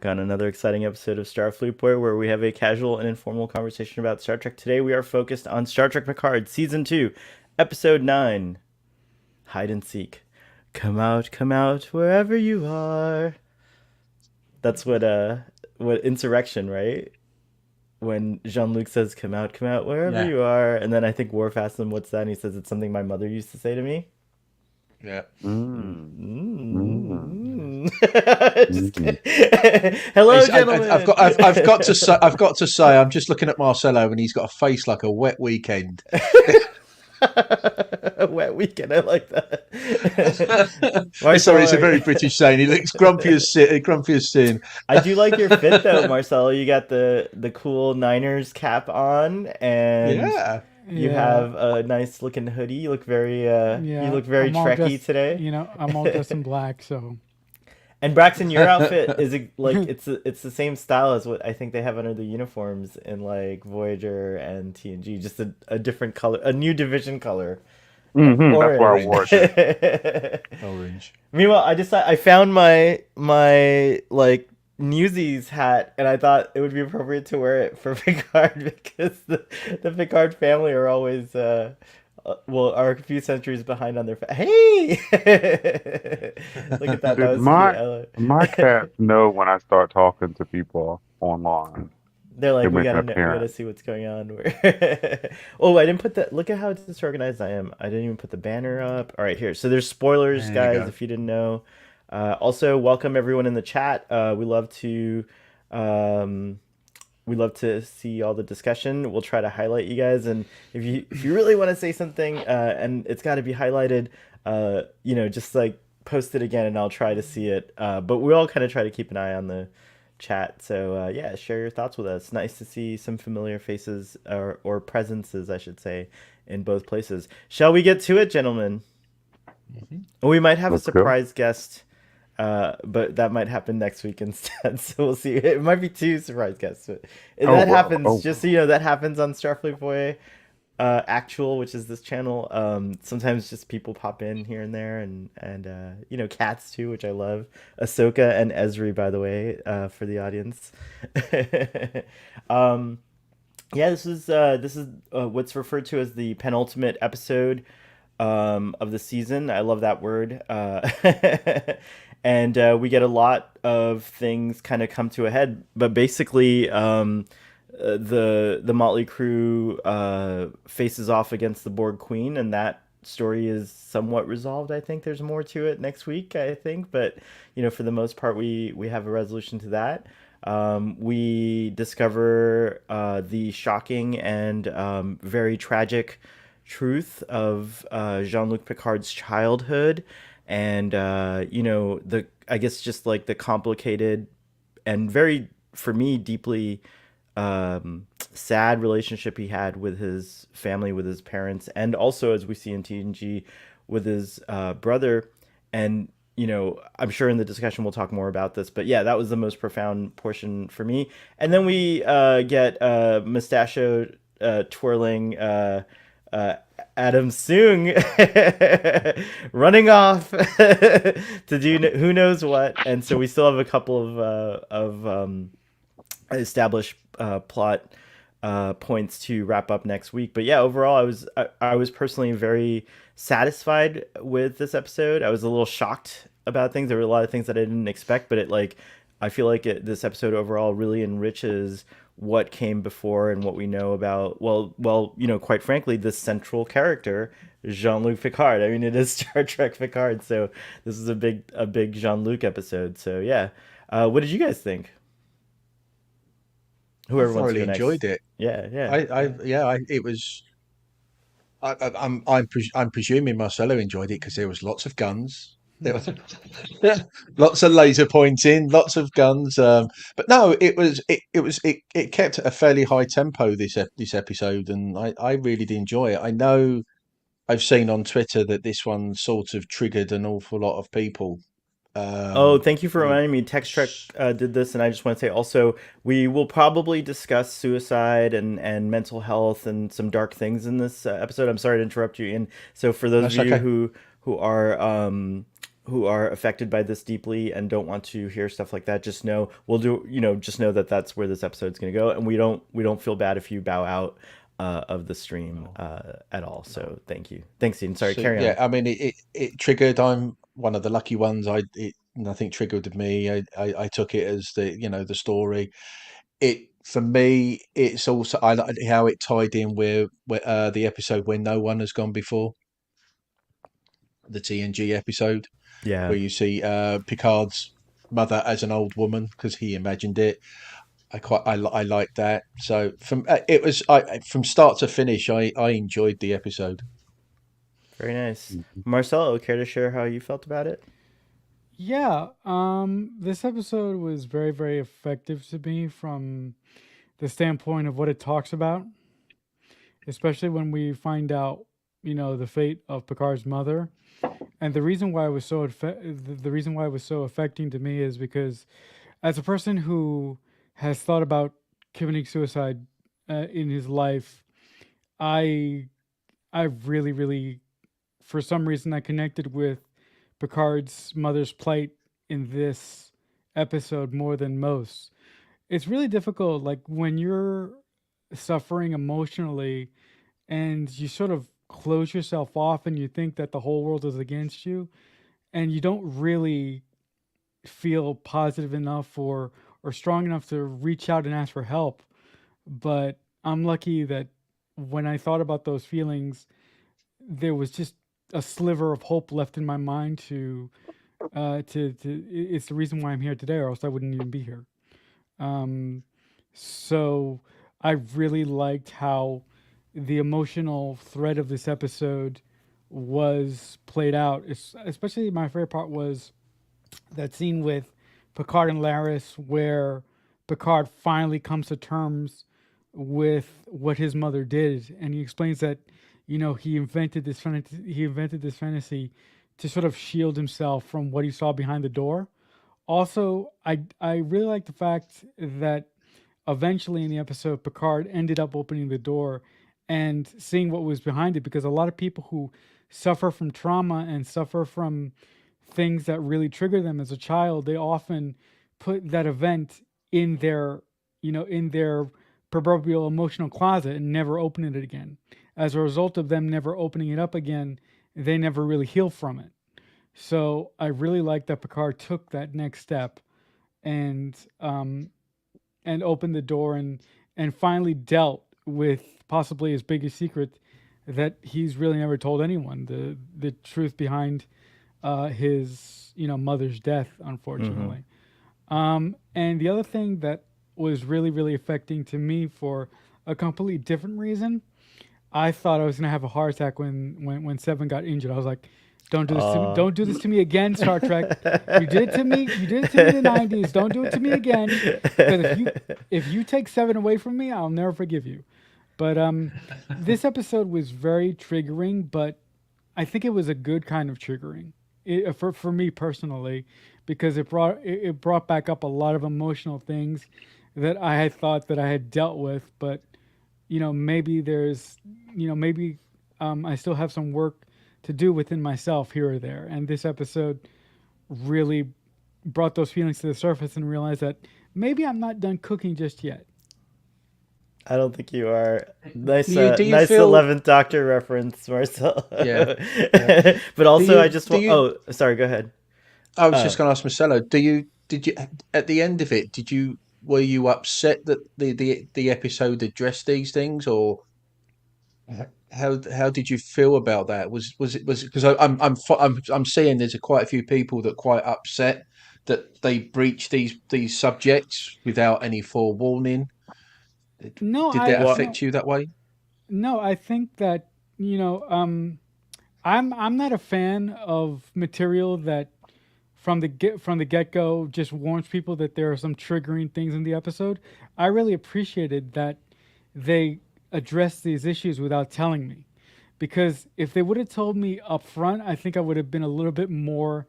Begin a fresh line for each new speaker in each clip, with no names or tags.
back on another exciting episode of Starfleet where we have a casual and informal conversation about Star Trek. Today we are focused on Star Trek Picard, Season 2, Episode 9, Hide and Seek. Come out, wherever you are. That's what Insurrection, right? When Jean-Luc says, come out, wherever
Yeah,
you are. And then I think Worf asks him, what's that? And he says, it's something my mother used to say to me.
yeah.
Mm.
Just
Mm.
kidding. Hello, gentlemen.
I've got to say, I'm just looking at Marcelo, and he's got a face like a wet weekend.
A wet weekend. I like that.
Sorry, it's a
Marcelo,
very British saying. He looks grumpy as sin.
I do like your fit though, Marcelo. You got the cool Niners cap on, and
Yeah.
you
Yeah,
have a nice looking hoodie. You look very you
yeah.
look very
I'm all
Trekky
dressed,
today.
I'm all dressed in black, so
And Braxton, your outfit is like it's the same style as what I think they have under the uniforms in like Voyager and TNG, just a different color, a new division color,
That's why I wore
orange.
it.
Orange.
Meanwhile, I found my like Newsies hat, and I thought it would be appropriate to wear it for Picard because the Picard family are always are a few centuries behind on their hey. Look at that. That
Dude,
was cute.
my cats know when I start talking to people online.
They're
They
like,
make an
we gotta
appearance.
see what's going on. Oh, I didn't put that. Look at how disorganized I am. I didn't even put the banner up. All right, here. So there's spoilers,
There you
guys,
go.
if you didn't know. Also, welcome everyone in the chat. Um, we love to see all the discussion. We'll try to highlight you guys, and if you really want to say something, and it's got to be highlighted, just like post it again, and I'll try to see it. But we all kind of try to keep an eye on the chat. So yeah, share your thoughts with us. Nice to see some familiar faces or presences, I should say, in both places. Shall we get to it, gentlemen? We might have a
Let's go.
surprise guest, but that might happen next week instead. So we'll see. It might be two surprise guests. But
Oh
that
wow.
happens.
Oh,
Just so you know, that happens on Starfleet Boy Actual, which is this channel. Sometimes just people pop in here and there, and cats too, which I love. Ahsoka and Ezri, by the way, for the audience. um, yeah, this is what's referred to as the penultimate episode of the season. I love that word. And we get a lot of things kind of come to a head. But basically, the Motley Crew faces off against the Borg Queen, and that story is somewhat resolved. I think there's more to it next week, I think. But, for the most part, we have a resolution to that. We discover the shocking and very tragic truth of Jean-Luc Picard's childhood, and the I guess just like the complicated and very, for me, deeply sad relationship he had with his family, with his parents, and also, as we see in TNG, with his brother. And I'm sure in the discussion we'll talk more about this, but yeah, that was the most profound portion for me. And then we get mustachio twirling uh, Adam Soong running off to do who knows what. And so we still have a couple of established plot points to wrap up next week. But yeah, overall, I was personally very satisfied with this episode. I was a little shocked about things. There were a lot of things that I didn't expect, but I feel like this episode overall really enriches what came before and what we know about, quite frankly, the central character, Jean-Luc Picard. I mean, it is Star Trek Picard, so this is a big Jean-Luc episode. So yeah, what did you guys think?
I
Whoever wants to
thoroughly
go
enjoyed
next.
it.
Yeah, yeah.
It was. I'm presuming Marcelo enjoyed it because there was lots of guns. There was lots of laser pointing, lots of guns. But no, it kept at a fairly high tempo this episode, and I really did enjoy it. I know I've seen on Twitter that this one sort of triggered an awful lot of people.
Oh,
Um,
thank you for
with
reminding me. Text Trek did this, and I just want to say also we will probably discuss suicide and mental health and some dark things in this episode. I'm sorry to interrupt you, Ian. So for those
that's
of you
okay.
who are who are affected by this deeply and don't want to hear stuff like that, just know we'll do. Just know that that's where this episode's going to go, and we don't feel bad if you bow out of the stream
No,
at all.
no.
So thanks, Ian. Sorry,
So
carry
yeah,
on.
I mean, it triggered. I'm one of the lucky ones. Nothing triggered me. I took it as the story. It for me, it's also I like how it tied in with the episode where no one has gone before, the TNG episode
Yeah,
where you see Picard's mother as an old woman because he imagined it. I like that. So from it was from start to finish, I enjoyed the episode.
very nice.
Mhm.
Marcel, care to share how you felt about it?
Yeah, this episode was very, very effective to me from the standpoint of what it talks about, especially when we find out, the fate of Picard's mother. And the reason why it was the reason why it was so affecting to me is because as a person who has thought about committing suicide in his life, I I really, really, for some reason, I connected with Picard's mother's plight in this episode more than most. It's really difficult, like when you're suffering emotionally and you sort of close yourself off and you think that the whole world is against you and you don't really feel positive enough or strong enough to reach out and ask for help. But I'm lucky that when I thought about those feelings, there was just a sliver of hope left in my mind it's the reason why I'm here today, or else I wouldn't even be here. Um, so I really liked how the emotional thread of this episode was played out. Especially my favorite part was that scene with Picard and Laris, where Picard finally comes to terms with what his mother did, and he explains that he invented this fantasy to sort of shield himself from what he saw behind the door. Also, I really like the fact that eventually in the episode, Picard ended up opening the door and seeing what was behind it, because a lot of people who suffer from trauma and suffer from things that really trigger them as a child, they often put that event in their proverbial emotional closet and never open it again. As a result of them never opening it up again, they never really heal from it. So I really like that Picard took that next step and opened the door and finally dealt with possibly his biggest secret that he's really never told anyone, the truth behind his mother's death,
Mm-hmm.
unfortunately. And the other thing that was really, really affecting to me for a completely different reason, I thought I was gonna have a heart attack when Seven got injured. I was like, "Don't do this to me!
Uh,
Don't do this to me again, Star Trek. You did it to me. You did it to me in the '90s. Don't do it to me again. Because if you take Seven away from me, I'll never forgive you." But this episode was very triggering, but I think it was a good kind of triggering for me personally, because it brought back up a lot of emotional things that I had thought that I had dealt with, but maybe maybe I still have some work to do within myself here or there. And this episode really brought those feelings to the surface and realized that maybe I'm not done cooking just yet.
I don't think you are. Nice,
Do you
nice
feel?
11th Doctor reference, Marcel.
Yeah, yeah.
But
Do
also, I
you?
just
Do
want.
you?
Oh, sorry. Go ahead.
I was
Uh,
just going to ask Marcelo. Did you? At the end of it, did you? Were you upset that the episode addressed these things, or how did you feel about that? Was it because I'm seeing there's quite a few people that are quite upset that they breach these subjects without any forewarning.
No,
Did
I
that
what?
no
affect you that way?
no. I think that I'm not a fan of material that from the get go just warns people that there are some triggering things in the episode. I really appreciated that they addressed these issues without telling me, because if they would have told me up front, I think I would have been a little bit more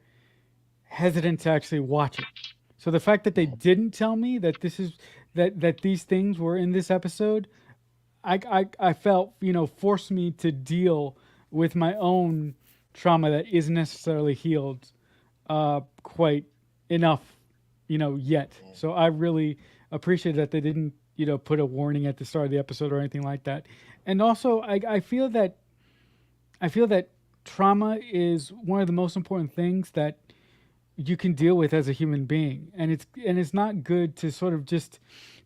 hesitant to actually watch it. So the fact that they didn't tell me that these things were in this episode, I felt forced me to deal with my own trauma that isn't necessarily healed quite enough, yet. So I really appreciate that they didn't, put a warning at the start of the episode or anything like that. And also, I feel that trauma is one of the most important things that you can deal with as a human being, and it's not good to sort of just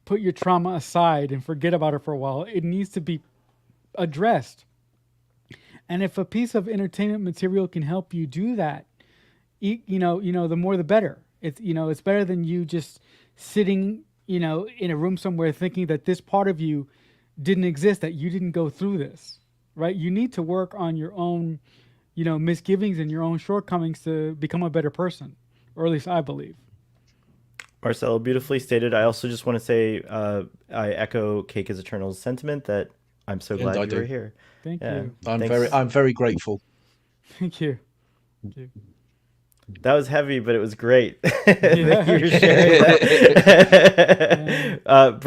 put your trauma aside and forget about it for a while. It needs to be addressed. And if a piece of entertainment material can help you do that, the more the better. It's better than you just sitting, in a room somewhere thinking that this part of you didn't exist, that you didn't go through this, right? You need to work on your own, misgivings and your own shortcomings to become a better person, or at least I believe.
Marcelo, beautifully stated. I also just want to say I echo Cake is Eternal's sentiment that I'm so
And
glad
I
you were
do.
here.
Thank
Yeah,
you.
thanks.
I'm very grateful.
Thank you. Thank you.
That was heavy, but it was great.
Yeah.
Thank you for sharing that.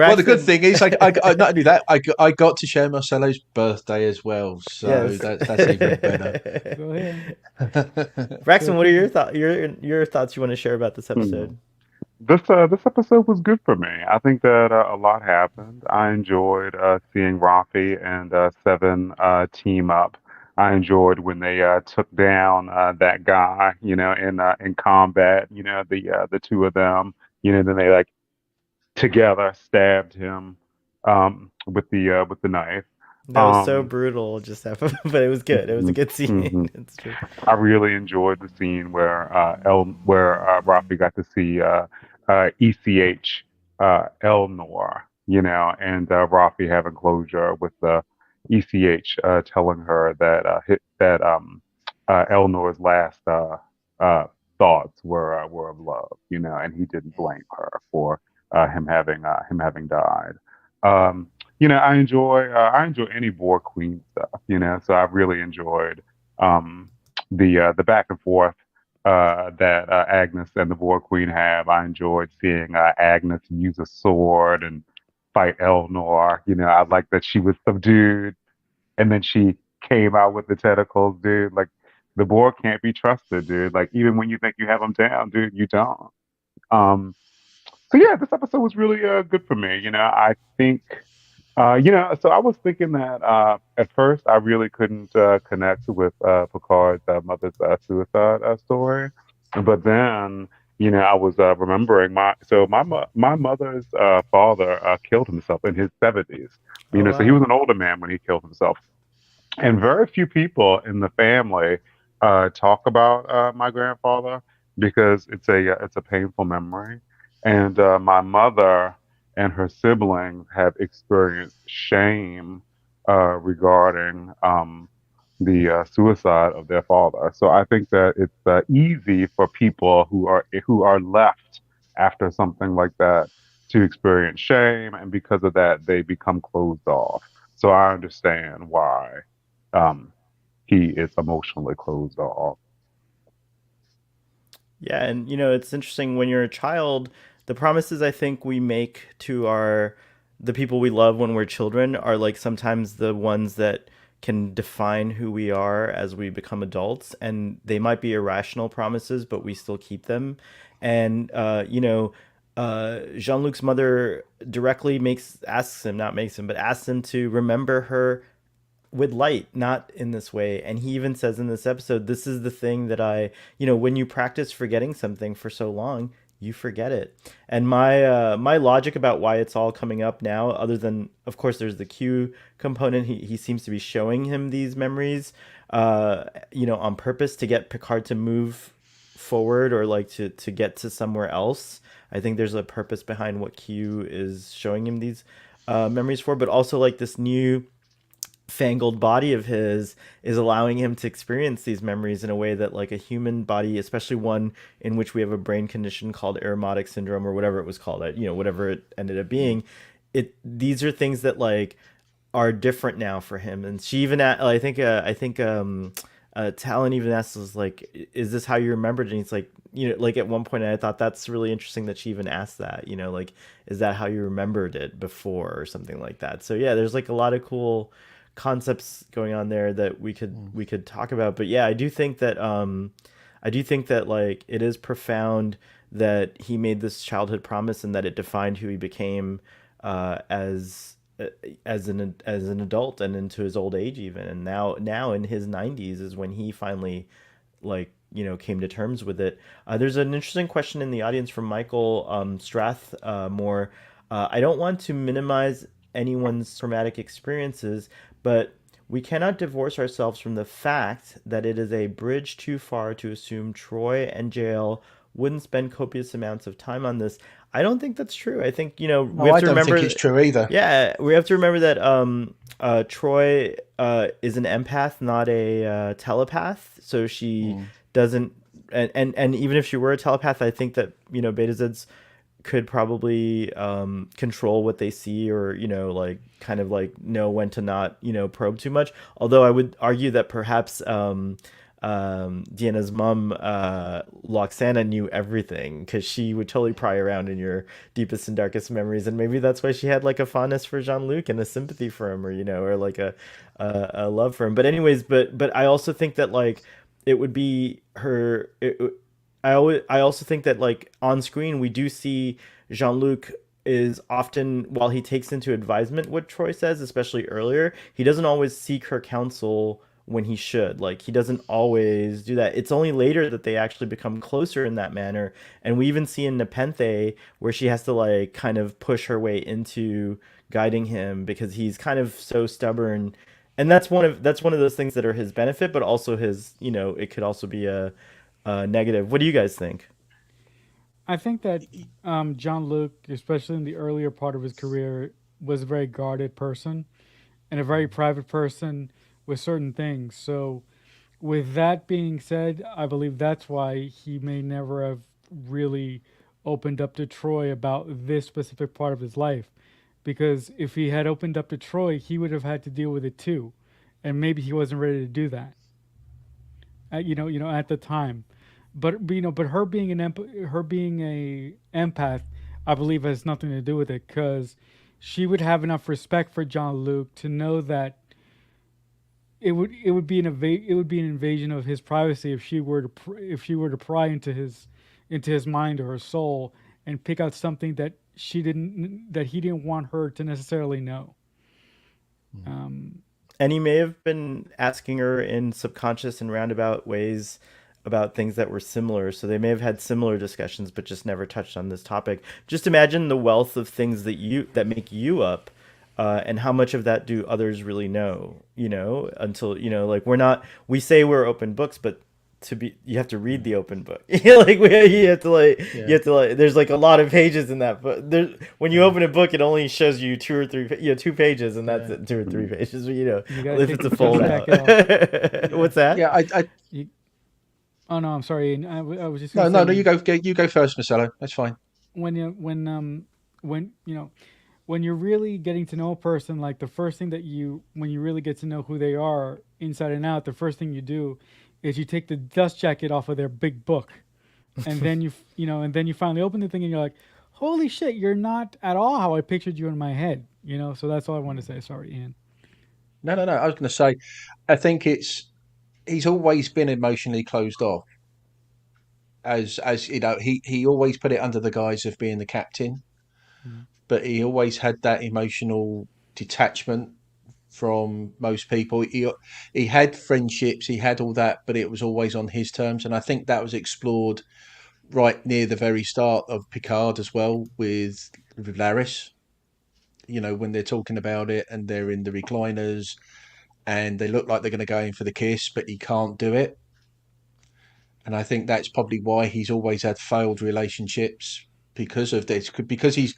Well, the
Braxton,
good thing is, I not only that, I got to share Marcelo's birthday as well, so
yes.
that's even better.
Go ahead.
Braxton,
So
what are
thank
your
you.
your thoughts you want to share about this episode?
This episode was good for me. I think that a lot happened. I enjoyed seeing Rafi and Seven team up. I enjoyed when they took down that guy, in combat. The two of them. Then they like together stabbed him with the knife.
That was so
Um,
brutal, just but it was good. It was a good scene.
hmm
It's true.
I really enjoyed the scene where Rafi got to see ECH Elnor, and Rafi having closure with the ECH telling her that Elnor's last uh, thoughts were of love, and he didn't blame her for him having died. Um, I enjoy any Borg Queen stuff, so I really enjoyed um, the back and forth that Agnes and the Borg Queen have. I enjoyed seeing Agnes use a sword and fight Elnor. I like that she was subdued and then she came out with the tentacles, dude. Like the Borg can't be trusted, dude. Like even when you think you have them down, dude, you don't. Um, so yeah, this episode was really good for me. I think so I was thinking that at first I really couldn't connect with Picard's mother's suicide story, but then I was remembering my mother's father killed himself in his 70s.
Oh
So he was
wow.
an older man when he killed himself, and very few people in the family talk about my grandfather because it's a painful memory. And my mother and her siblings have experienced shame regarding the suicide of their father. So I think that it's easy for people who are left after something like that to experience shame, and because of that, they become closed off. So I understand why um, he is emotionally closed off.
Yeah, and it's interesting when you're a child, the promises I think we make to the people we love when we're children are like sometimes the ones that can define who we are as we become adults, and they might be irrational promises, but we still keep them. And Jean-Luc's mother directly asks him, not makes him, but asks him to remember her with light, not in this way. And he even says in this episode, this is the thing that when you practice forgetting something for so long, you forget it. And my logic about why it's all coming up now, other than of course there's the Q component, he seems to be showing him these memories, on purpose to get Picard to move forward, or like to get to somewhere else. I think there's a purpose behind what Q is showing him these memories for, but also like this new fangled body of his is allowing him to experience these memories in a way that like a human body, especially one in which we have a brain condition called aromatic syndrome or whatever it was called, whatever it ended up being, these are things that like are different now for him. And she even Talon even asks us like, is this how you remembered? And he's like, like at one point I thought that's really interesting that she even asked that, like, is that how you remembered it before or something like that. So yeah, there's like a lot of cool concepts going on there that we could talk about. But yeah, I do think that I do think that like it is profound that he made this childhood promise and that it defined who he became uh, as uh, as an adult and into his old age even. And now in his 90s is when he finally like came to terms with it. There's an interesting question in the audience from Michael Strathmore. I don't want to minimize anyone's traumatic experiences, but we cannot divorce ourselves from the fact that it is a bridge too far to assume Troy and Jael wouldn't spend copious amounts of time on this. I don't think that's true. I think, we
No,
have
I
to
don't think
remember,
it's true either.
yeah, we have to remember that Troy is an empath, not a telepath. So she
Mm.
doesn't, and even if she were a telepath, I think that Beta Zeds could probably control what they see, or like kind of like know when to not probe too much. Although I would argue that perhaps Deanna's mom, Loxana, knew everything because she would totally pry around in your deepest and darkest memories, and maybe that's why she had like a fondness for Jean-Luc and a sympathy for him, or or like a love for him. But anyways, but I also think that like it would be her. I also think that like on screen we do see Jean-Luc is often, while he takes into advisement what Troy says, especially earlier, he doesn't always seek her counsel when he should. Like he doesn't always do that. It's only later that they actually become closer in that manner. And we even see in Nepenthe where she has to like kind of push her way into guiding him because he's kind of so stubborn. And that's one of those things that are his benefit, but also his, it could also be a negative. What do you guys think?
I think that John Luke, especially in the earlier part of his career, was a very guarded person and a very private person with certain things. So, with that being said, I believe that's why he may never have really opened up to Troy about this specific part of his life. Because if he had opened up to Troy, he would have had to deal with it too, and maybe he wasn't ready to do that. At the time. But but her being her being a empath, I believe has nothing to do with it because she would have enough respect for John Luke to know that it would be an invasion of his privacy if she were to if she were to pry into his mind or her soul and pick out something that he didn't want her to necessarily know. Um,
And he may have been asking her in subconscious and roundabout ways about things that were similar. So they may have had similar discussions, but just never touched on this topic. Just imagine the wealth of things that make you up, and how much of that do others really know? Until like we say we're open books, but to be you have to read the open book. Like you have to like you
Yeah,
have to like. There's like a lot of pages in that book. When you
yeah,
open a book, it only shows you two or three, 2 pages, and that's
yeah,
it. 2 or 3 pages.
you got to
If
take
it's
the
a full
dust
out.
jacket off.
What's that?
yeah.
You, oh no, I'm sorry. I was just gonna
No,
say
no, no. You go first, Marcelo. That's fine.
when you when when you're really getting to know a person, like the first thing that when you really get to know who they are inside and out, the first thing you do is you take the dust jacket off of their big book, and then and then you finally open the thing and you're like, holy shit, you're not at all how I pictured you in my head. So that's all I wanted to say. Sorry, Ian.
No, no, no. I was going to say, I think he's always been emotionally closed off. As he always put it under the guise of being the captain,
Mhm.
but he always had that emotional detachment from most people. He had friendships, he had all that, but it was always on his terms, and I think that was explored right near the very start of Picard as well with Laris. When they're talking about it and they're in the recliners and they look like they're going to go in for the kiss, but he can't do it. And I think that's probably why he's always had failed relationships because of this. Because he's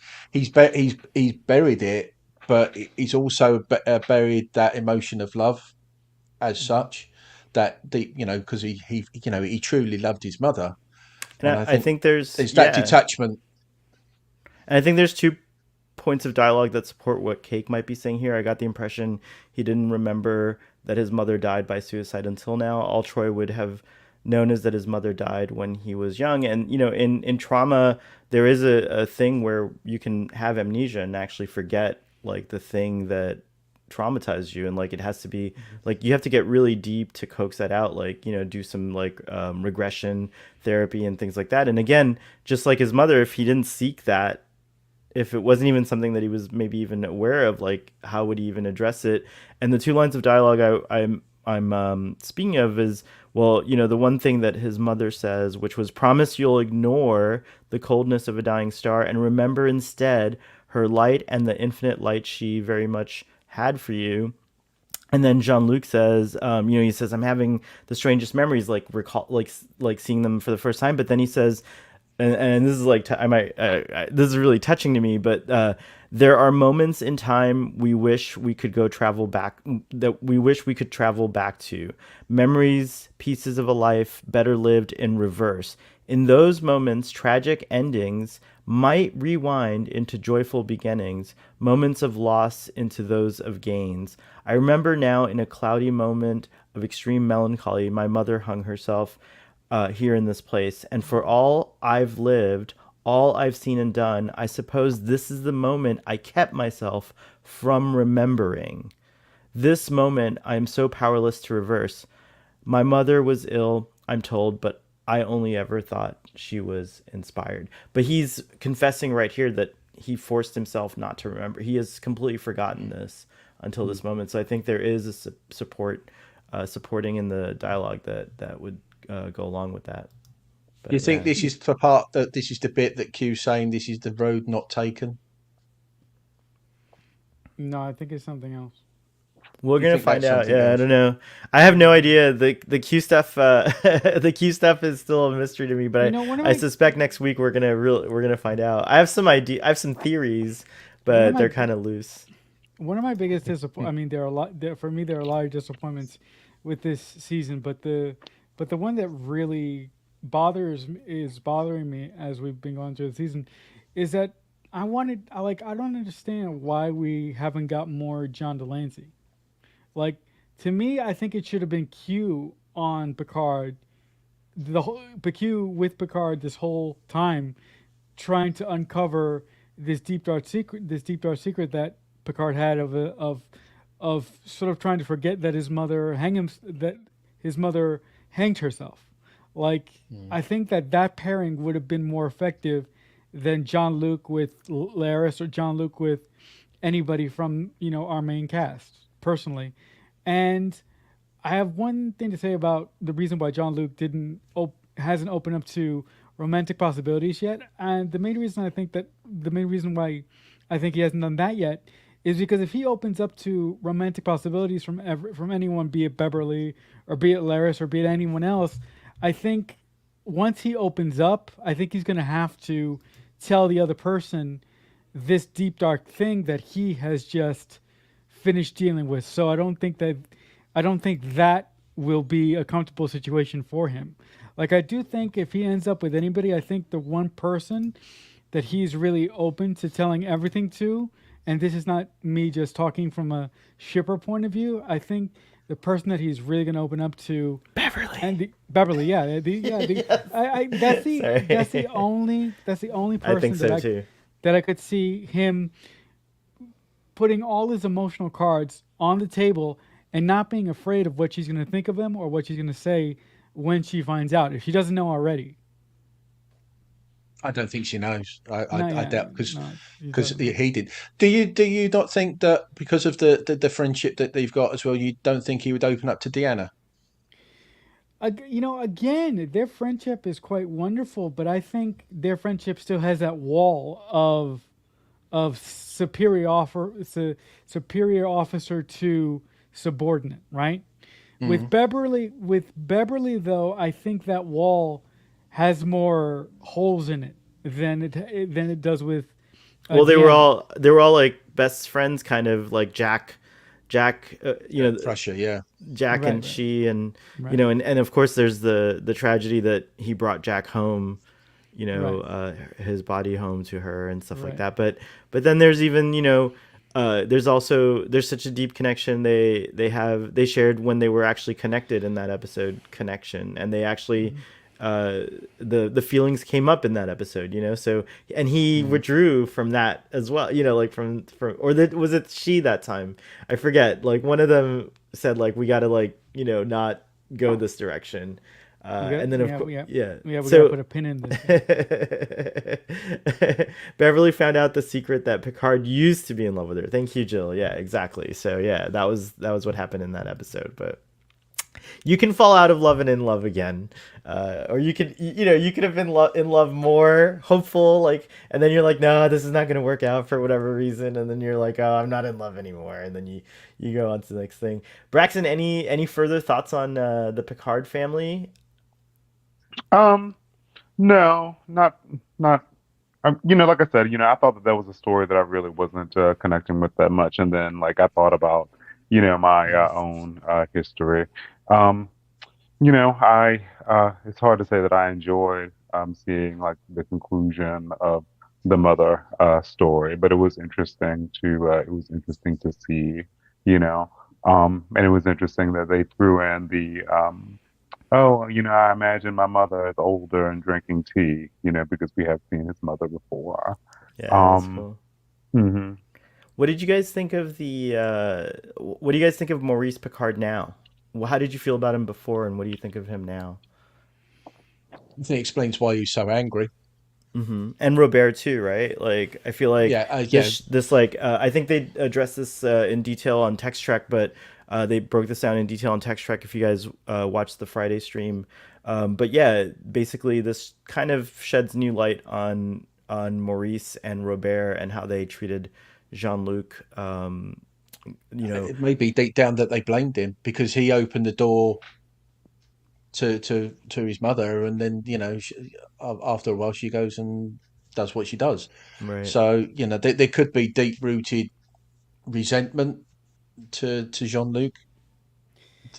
buried it, but he's also buried that emotion of love as
Mhm.
such. Because he truly loved his mother,
And
and I
I
think
think there's
there's that
yeah,
detachment.
and I think there's two points of dialogue that support what Cake might be saying here. I got the impression he didn't remember that his mother died by suicide until now. All Troy would have known is that his mother died when he was young. And in trauma, there is a thing where you can have amnesia and actually forget like the thing traumatized you, and like it has to be like you have to get really deep to coax that out, like, you know, do some like regression therapy and things like that. And again, just like his mother, if he didn't seek that, if it wasn't even something that he was maybe even aware of, like how would he even address it? And the two lines of dialogue I'm speaking of is, well, you know, the one thing that his mother says, which was, promise you'll ignore the coldness of a dying star and remember instead her light and the infinite light she very much had for you. And then Jean-Luc says, you know, he says, I'm having the strangest memories, like recall, like seeing them for the first time. But then he says, and this is like, this is really touching to me, but there are moments in time we wish we could go travel back, that we wish we could travel back to. Memories, pieces of a life better lived in reverse. In those moments, tragic endings might rewind into joyful beginnings, moments of loss into those of gains. I remember now, in a cloudy moment of extreme melancholy, my mother hung herself here in this place. And for all I've lived, all I've seen and done, I suppose this is the moment I kept myself from remembering. This moment I am so powerless to reverse. My mother was ill, I'm told, but I only ever thought she was inspired. But he's confessing right here that he forced himself not to remember. He has completely forgotten this until this moment. So I think there is a supporting in the dialogue that would go along with that. But
Do you think
yeah.
this is the part that this is the bit that Q's saying this is the road not taken?
No, I think it's something else.
We're
You
gonna
think that's
find out.
something
Yeah, I
else?
don't know. I have no idea. The Q stuff, the Q stuff is still a mystery to me.
You
But
know, one of
I
my
suspect next week we're gonna find out. I have some idea. I have some theories,
one of
but
my
they're kind of loose.
one of my biggest I mean, there are a lot. For me, there are a lot of disappointments with this season, but the one that really is bothering me as we've been going through the season is that I don't understand why we haven't got more John Delancey. Like, to me, I think it should have been Q on Picard, the whole Q with Picard this whole time, trying to uncover this deep dark secret that Picard had of sort of trying to forget that his mother hanged herself. Like, I think that pairing would have been more effective than John Luke with Laris or John Luke with anybody from, you know, our main cast personally. And I have one thing to say about the reason why John Luke hasn't opened up to romantic possibilities yet. And the main reason why I think he hasn't done that yet is because if he opens up to romantic possibilities from anyone, be it Beverly or be it Laris or be it anyone else, I think once he opens up, I think he's going to have to tell the other person this deep dark thing that he has just finished dealing with. So I don't think that will be a comfortable situation for him. Like, I do think if he ends up with anybody, I think the one person that he's really open to telling everything to, and this is not me just talking from a shipper point of view, I think the person that he's really going to open up to, Beverly, yeah,
Yes.
that's the
Sorry.
only
I think
person
so too.
that I could see him putting all his emotional cards on the table and not being afraid of what she's going to think of him or what she's going to say when she finds out, if she doesn't know already.
I don't think she knows.
No,
I
yeah,
doubt
no, she
because
doesn't.
he did. Do you not think that because of the friendship that they've got as well, you don't think he would open up to Deanna?
You know, again, their friendship is quite wonderful, but I think their friendship still has that wall of superior officer to subordinate, right? With Beverly though, I think that wall has more holes in it than it does with
Well,
Deanna.
they were all like best friends, kind of like Jack, you know,
Prussia, yeah.
Jack
Right,
and
right,
she, and you
right,
know, and of course there's the tragedy that he brought Jack home, you know,
right,
his body home to her and stuff like
right.
that. But then there's even, you know, there's such a deep connection they shared when they were actually connected in that episode, Connection, and they actually uh, the feelings came up in that episode, So and he withdrew from that as well, like from or was it she that time? I forget. Like one of them said like we got to like not go this direction, and then of course yeah.
We gotta
So
put a pin in this.
Beverly found out the secret that Picard used to be in love with her. Thank you, Jill. Yeah, exactly. So yeah, that was what happened in that episode, but. You can fall out of love and in love again, or you could you could have been in love more hopeful, like, and then you're like, no, this is not going to work out for whatever reason, and then you're like, oh, I'm not in love anymore, and then you go on to the next thing. Braxton, any further thoughts on the Picard family?
Um, no, not. Like I said, I thought that was a story that I really wasn't connecting with that much, and then like I thought about, my own history. Um, it's hard to say that I enjoyed seeing like the conclusion of the mother story, but it was interesting to see, and it was interesting that they threw in the oh, I imagine my mother is older and drinking tea, because we have seen his mother before.
Yeah, that's
Um,
cool.
hmm
What did you guys think of what do you guys think of Maurice Picard now? How did you feel about him before, and what do you think of him now?
I think it explains why he's so angry.
And Robert too, right? Like I feel like
Yeah, yeah.
this like I think they addressed this in detail on Text Track, but they broke this down in detail on Text Track if you guys watched the Friday stream. But yeah, basically this kind of sheds new light on Maurice and Robert and how they treated Jean-Luc.
It may be deep down that they blamed him because he opened the door to his mother, and then after a while she goes and does what she does.
Right.
So there could be deep rooted resentment to Jean Luc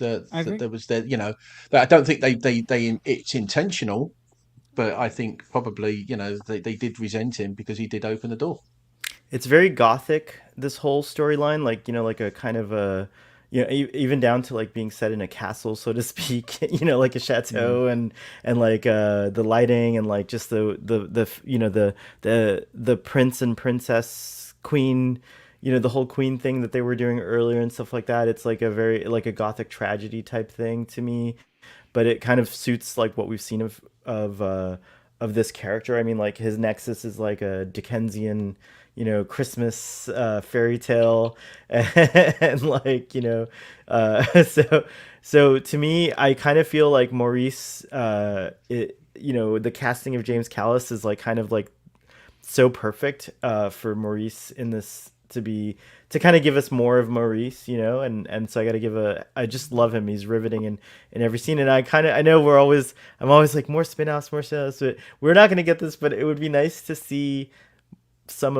I
that
think
there was there. That I don't think they it's intentional, but I think probably they did resent him because he did open the door.
It's very gothic, this whole storyline, like like a kind of a even down to like being set in a castle, so to speak, like a
Mm.
chateau, and like the lighting, and like just the the prince and princess queen, the whole queen thing that they were doing earlier and stuff like that. It's like a very like a gothic tragedy type thing to me, but it kind of suits like what we've seen of this character. I mean, like his nexus is like a Dickensian, Christmas fairy tale, and like so to me, I kind of feel like Maurice, the casting of James Callis is like kind of like so perfect for Maurice in this to kind of give us more of Maurice, and so I got to I just love him. He's riveting in every scene, and I know I'm always like more more spin-offs, but we're not going to get this, but it would be nice to see some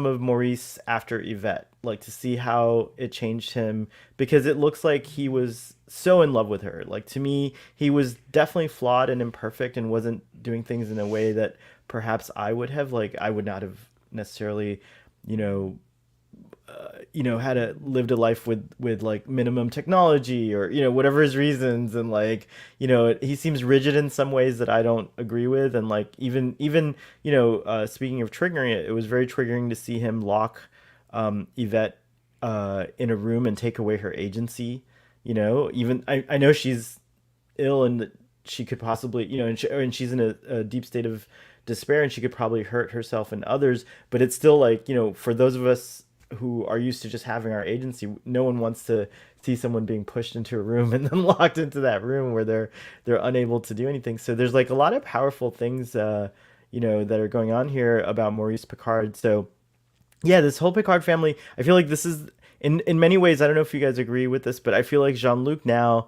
of Maurice after Yvette, like to see how it changed him, because it looks like he was so in love with her. Like to me, he was definitely flawed and imperfect and wasn't doing things in a way that perhaps I would have. Like I would not have necessarily, you know, had a lived a life with like minimum technology, or whatever his reasons, and like he seems rigid in some ways that I don't agree with, and like even speaking of triggering, it was very triggering to see him lock Yvette in a room and take away her agency. Even I know she's ill and that she could possibly and she's in a deep state of despair, and she could probably hurt herself and others, but it's still like for those of us who are used to just having our agency, no one wants to see someone being pushed into a room and then locked into that room where they're unable to do anything. So there's like a lot of powerful things that are going on here about Maurice Picard. So yeah, this whole Picard family, I feel like this is in many ways, I don't know if you guys agree with this, but I feel like Jean-Luc now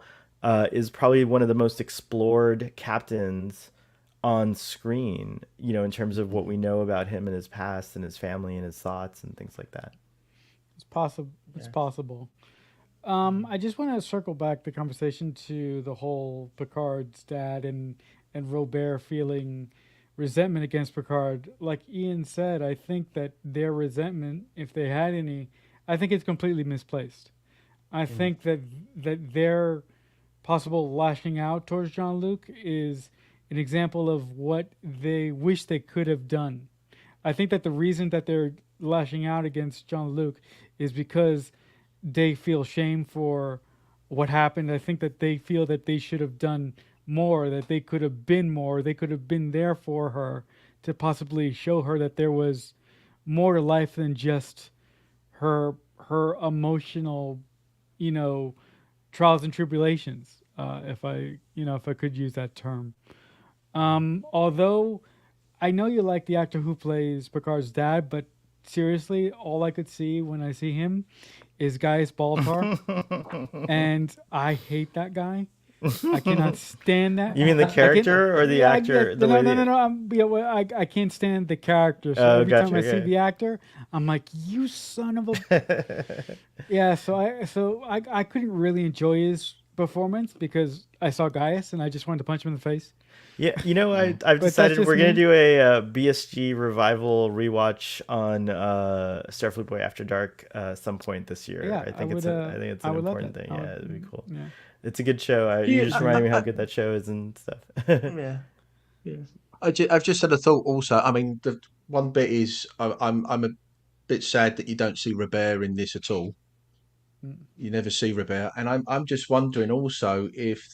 is probably one of the most explored captains on screen, in terms of what we know about him and his past and his family and his thoughts and things like that.
it's possible. It's possible. I just want to circle back the conversation to the whole Picard's dad and Robert feeling resentment against Picard. Like Ian said, I think that their resentment, if they had any, I think it's completely misplaced. I think that their possible lashing out towards Jean Luc is an example of what they wish they could have done. I think that the reason that they're lashing out against Jean-Luc is because they feel shame for what happened. I think that they feel that they should have done more, that they could have been more, they could have been there for her to possibly show her that there was more to life than just her emotional, you know, trials and tribulations. If I could use that term. Although I know you like the actor who plays Picard's dad, but seriously, all I could see when I see him is Gaius Baltar, and I hate that guy. I cannot stand that.
You mean the
I can't.
character or the
Yeah,
actor? The
no,
way
no, no,
the
no. I can't stand the character. So
oh,
every time
gotcha.
I see
Okay.
the actor, I'm like, you son of a. Yeah. So I couldn't really enjoy his performance because I saw Gaius and I just wanted to punch him in the face.
Yeah, you know,
Mm.
I've
But that's
decided
just
we're gonna
me.
do a BSG revival rewatch on Starfleet Boy After Dark some point this year.
Yeah,
I think it's I think it's
I
an
would love
important
that.
thing.
I
Yeah,
would,
it'd be cool.
yeah.
It's a good show. You
Yeah,
just reminded me how good that show is and stuff.
yeah, yeah. I've just had a thought also. I mean, the one bit is I'm a bit sad that you don't see Robert in this at all.
Mm.
You never see Robert, and I'm just wondering also if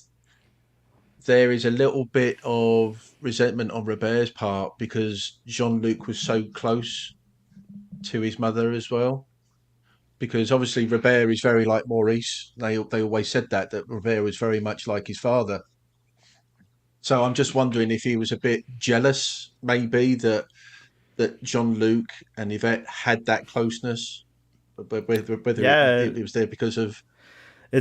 there is a little bit of resentment on Robert's part because Jean-Luc was so close to his mother as well. Because obviously Robert is very like Maurice. They always said that Robert was very much like his father. So I'm just wondering if he was a bit jealous, maybe that Jean-Luc and Yvette had that closeness, but whether
Yeah,
it was there
it's
because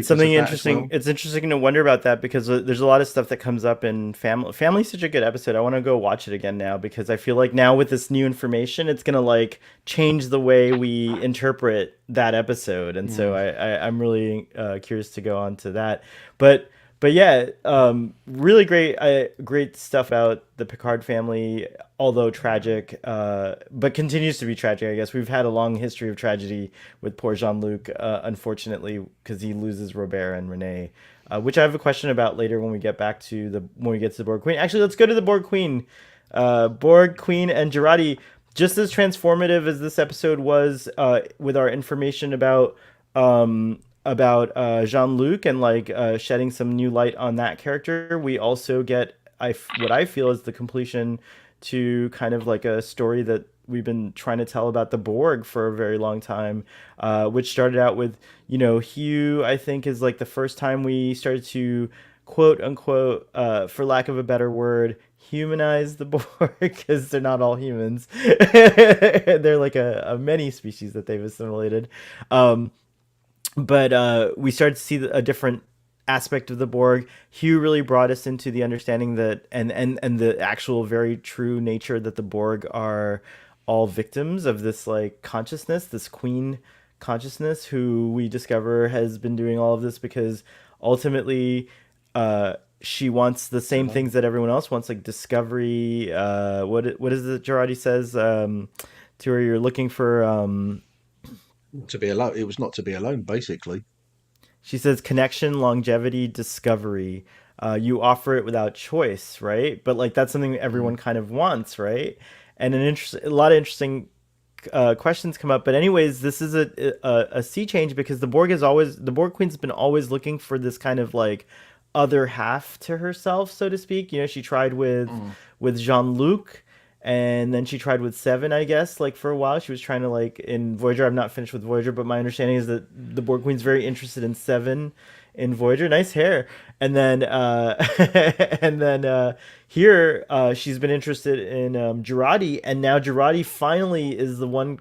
something
of that as
interesting.
well.
It's interesting to wonder about that because there's a lot of stuff that comes up in family. Family's such a good episode. I want to go watch it again now because I feel like now with this new information, it's gonna like change the way we interpret that episode. And so
Mm.
I'm really curious to go on to that. But but yeah, really great stuff about the Picard family, although tragic, but continues to be tragic. I guess we've had a long history of tragedy with poor Jean Luc, unfortunately, because he loses Robert and Renee, which I have a question about later when we get back to when we get to the Borg Queen. Actually, let's go to the Borg Queen, Borg Queen and Girardi. Just as transformative as this episode was, with our information about Jean Luc and like shedding some new light on that character. We also get what I feel is the completion to kind of like a story that we've been trying to tell about the Borg for a very long time, which started out with Hugh. I think is like the first time we started to quote unquote, for lack of a better word, humanize the Borg because they're not all humans. They're like a many species that they've assimilated. But we started to see a different aspect of the Borg. Hugh really brought us into the understanding that and the actual very true nature that the Borg are all victims of this like consciousness, this queen consciousness, who we discover has been doing all of this because ultimately she wants the same things that everyone else wants, like discovery. What is it Girardi says to her? You're looking for
To be alone, it was not to be alone, basically.
she says connection, longevity, discovery. You offer it without choice, right? But like that's something
Mm.
everyone kind of wants, right? And a lot of interesting questions come up. But anyways, this is a sea change because the Borg Queen's been always looking for this kind of like other half to herself, so to speak. She tried
Mm.
with Jean Luc, and then she tried with Seven, I guess. Like for a while, she was trying to like in Voyager. I'm not finished with Voyager, but my understanding is that the Borg Queen's very interested in Seven in Voyager. Nice hair, and then and then here she's been interested in Girardi, and now Girardi finally is the one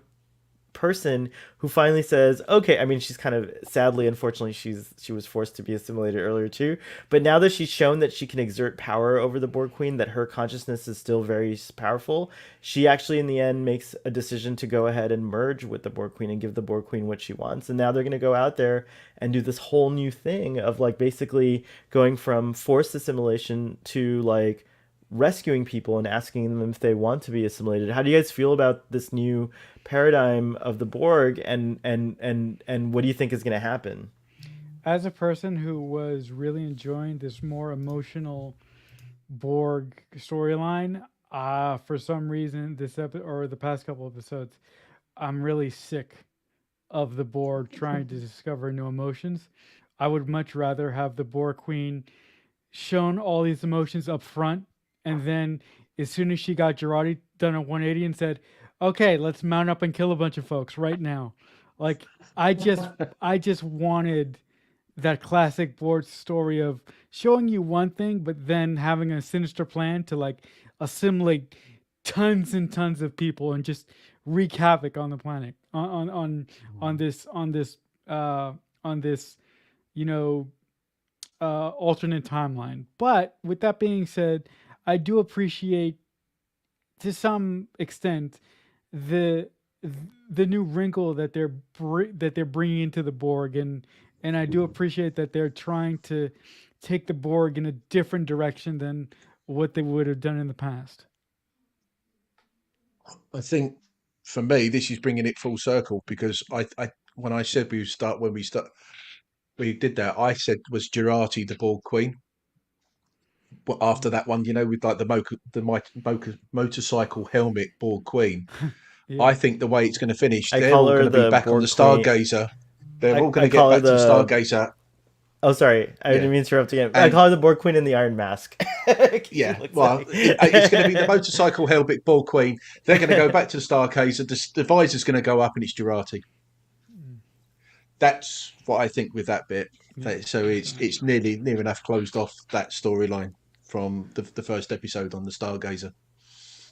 person who finally says, okay, I mean, she's kind of sadly, unfortunately, she was forced to be assimilated earlier too. But now that she's shown that she can exert power over the Borg Queen, that her consciousness is still very powerful, she actually in the end makes a decision to go ahead and merge with the Borg Queen and give the Borg Queen what she wants. And now they're going to go out there and do this whole new thing of like basically going from forced assimilation to like rescuing people and asking them if they want to be assimilated. How do you guys feel about this new paradigm of the Borg, and what do you think is going to happen?
As a person who was really enjoying this more emotional Borg storyline. For some reason, this episode or the past couple episodes, I'm really sick of the Borg trying to discover new emotions. I would much rather have the Borg Queen shown all these emotions up front, and then as soon as she got Girardi done a 180 and said, "Okay, let's mount up and kill a bunch of folks right now." Like I just wanted that classic board story of showing you one thing, but then having a sinister plan to like assimilate tons and tons of people and just wreak havoc on the planet on this uh on this you know alternate timeline. But with that being said, I do appreciate to some extent the the new wrinkle that they're bringing into the Borg, and I do appreciate that they're trying to take the Borg in a different direction than what they would have done in the past.
I think for me, this is bringing it full circle because I when I said we did that, I said was Girardi the Borg Queen. But after that one, with like motorcycle helmet Borg Queen, I
Yeah.
think the way it's going to finish,
I
they're
call
all going
her
to be
the
back on the
Borg Queen.
Stargazer. They're all going
I
to get
call her
back to the
the.
Stargazer.
Oh, sorry, I
Yeah,
didn't mean to interrupt again. I
and
call her the Borg Queen in the Iron Mask. 'Cause she
yeah,
looks
well,
like.
it's going to be the motorcycle helmet Borg Queen. They're going to go back to the Stargazer. The visor's going to go up, and it's Girardi.
Mm.
That's what I think with that bit.
Yeah.
So it's nearly near enough closed off that storyline from the first episode on the Stargazer.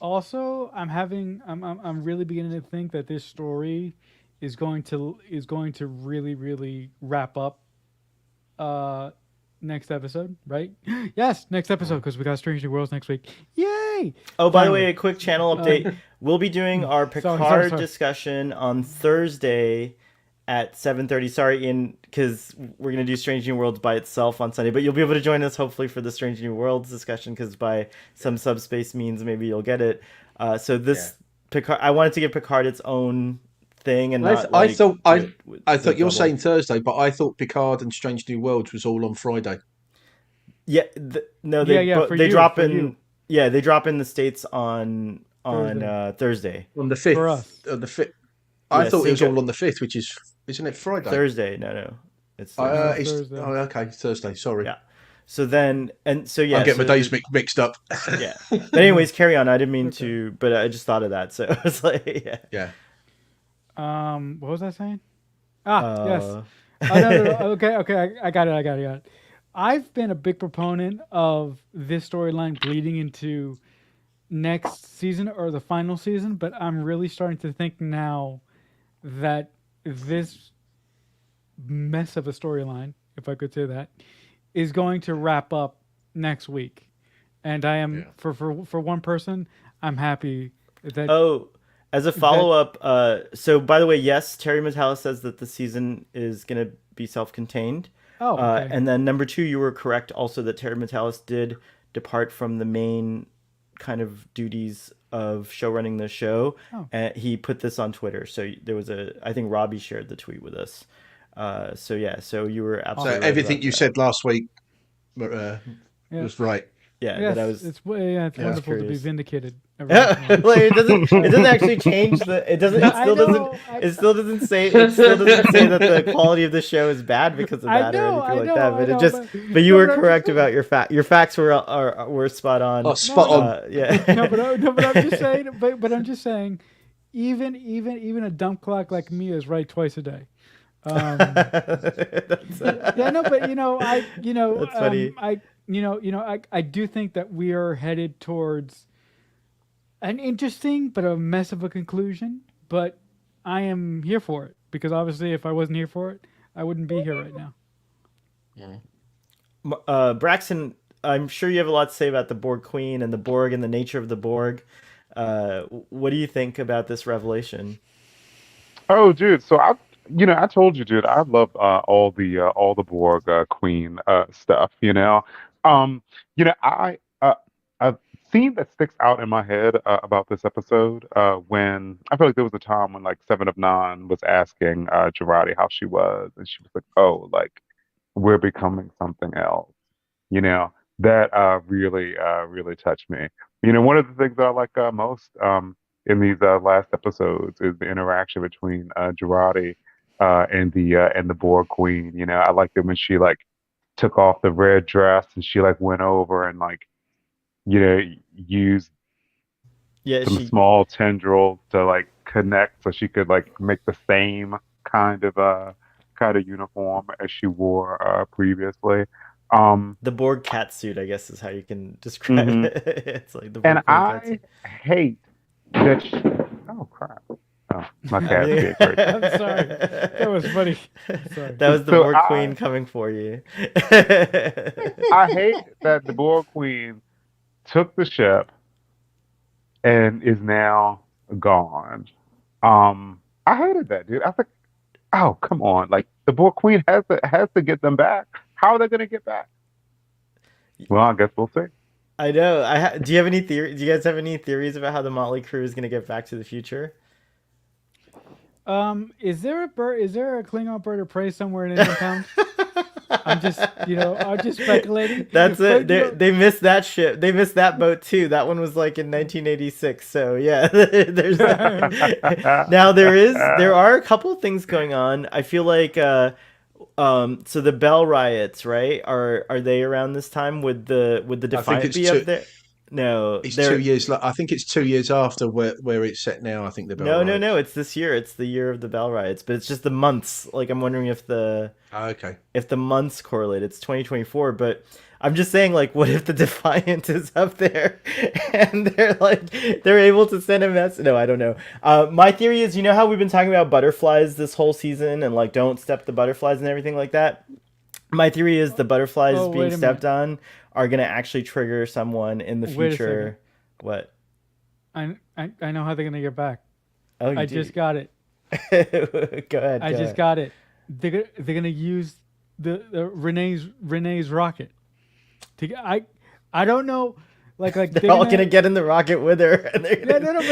Also, I'm really beginning to think that this story is going to really wrap up uh next episode, right? Yes, next episode because we got Strange New Worlds next week. Yay!
Oh, by the
Finally.
way, a quick channel update. We'll be doing our
Sorry,
Picard
sorry.
discussion on Thursday at 7:30. Sorry, Ian, because we're gonna do Strange New Worlds by itself on Sunday, but you'll be able to join us hopefully for the Strange New Worlds discussion because by some subspace means maybe you'll get it. So this Picard, I wanted to give Picard its own thing and not
I
like
thought
do it with
I
the
thought you're
double.
saying Thursday, but I thought Picard and Strange New Worlds was all on Friday.
Yeah, no,
Yeah, for
they
you,
drop
for
in.
you.
Yeah, they drop in the states on
Thursday.
Thursday.
On the
For
5th.
us.
On the 5th. I
Yeah,
thought
so
it was all on the 5th, which is, isn't it Friday?
Thursday. No, it's
No,
Thursday.
it's
It's
Thursday.
okay, Thursday. Sorry,
Yeah. So then and so yeah.
I'm getting my
So
days mixed up.
yeah. But anyways, carry on. I didn't mean
Okay.
to, but I just thought of that. So I was like, yeah.
Yeah.
What was I saying? Yes.
Uh,
No. Okay. I got it. I've been a big proponent of this storyline bleeding into next season or the final season, but I'm really starting to think now that this mess of a storyline, if I could say that, is going to wrap up next week. And I am
Yeah.
for one person, I'm happy that
oh, as a follow up, so by the way, yes, Terry Matalas says that the season is gonna be self contained.
okay.
And then number two, you were correct also that Terry Matalas did depart from the main kind of duties of show running the show.
Oh.
And he put this on Twitter. So there was I think Robbie shared the tweet with us. So yeah, so you were
So
absolutely right
everything
about
you
that.
said last week
Yeah.
was right.
Yeah,
Yes,
that I was.
it's
Yeah.
wonderful to be
curious.
vindicated. every once in a while.
Like, it doesn't actually change the it doesn't it
I
still
know,
doesn't it still doesn't say that the quality of the show is bad because of
I
that or
know,
anything
I
like
know,
that,
I
but
know,
it just
but-
but you
no,
were
but I'm
correct
just
about your facts were spot on.
Oh, spot on.
Yeah.
but I'm just saying. But I'm just saying, even a dumb clock like me is right twice a day.
That's,
Yeah, no, but
That's funny.
I do think that we are headed towards an interesting but a mess of a conclusion. But I am here for it because obviously, if I wasn't here for it, I wouldn't be here right now.
Braxton, I'm sure you have a lot to say about the Borg Queen and the Borg and the nature of the Borg. What do you think about this revelation?
Oh, dude. So I told you, dude. I love all the Borg Queen stuff. Um, a scene that sticks out in my head about this episode when I feel like there was a time when like Seven of Nine was asking Girardi how she was, and she was like, "Oh, like we're becoming something else," you know. that really touched me. One of the things that I like most in these last episodes is the interaction between Girardi and the Borg Queen. I liked it when she like took off the red dress and she like went over and like used
Yeah,
some
she
small tendrils to like connect so she could like make the same kind of uniform as she wore previously. Um,
the Borg cat suit, I guess, is how you can describe
mhm.
it. It's like the
And
Borg Queen cat suit.
I hate that. Oh crap! Oh, my cat's
Everything.
being crazy.
I'm sorry. That was funny. Sorry.
That was the
So
Borg Queen coming for you.
I hate that the Borg Queen took the ship and is now gone. I hated that, dude. I was like, oh come on, like the Borg Queen has to get them back. How are they gonna get back? Well, I guess we'll see.
I know. Do you have any theory? Do you guys have any theories about how the Motley Crew is going to get back to the future?
Is there a bird? Is there a Klingon bird of prey somewhere in Indian Town? I'm just speculating.
That's it.
But
They missed that ship. They missed that boat too. That one was like in 1986. So yeah, there's now there are a couple of things going on. I feel like so the Bell riots, right? Are they around this time? Would the
I think
Defiant
it's
be up there? No,
it's
they're
2 years. I think it's 2 years after where it's set now. I think the Bell
no.
riots.
It's this year. It's the year of the Bell riots, but it's just the months. Like I'm wondering
Oh, okay.
if the months correlate. It's 2024, but I'm just saying, like, what if the Defiant is up there and they're able to send a message? No, I don't know. My theory is, you know how we've been talking about butterflies this whole season and like don't step the butterflies and everything like that. My theory is the butterflies
Oh,
being
wait a
stepped
minute.
on are gonna actually trigger someone in the
Wait a second.
future. What?
I know how they're gonna get back.
Oh, you
I
do.
just got it.
Go ahead.
I
Go
just
ahead.
got it. They're gonna use the Renee's rocket. I don't know. Like
They're all gonna get in the rocket with her, and they're
Yeah,
gonna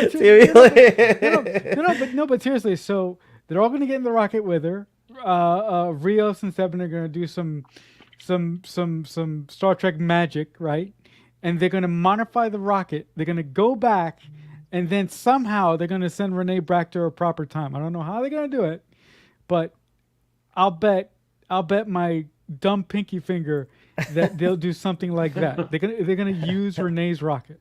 no, but seriously. So they're all gonna get in the rocket with her. Rios and Seven are gonna do some Star Trek magic, right? And they're gonna modify the rocket. They're gonna go back, and then somehow they're gonna send Renee back to her proper time. I don't know how they're gonna do it, but I'll bet my dumb pinky finger that they'll do something like that. They're gonna use Renee's rocket.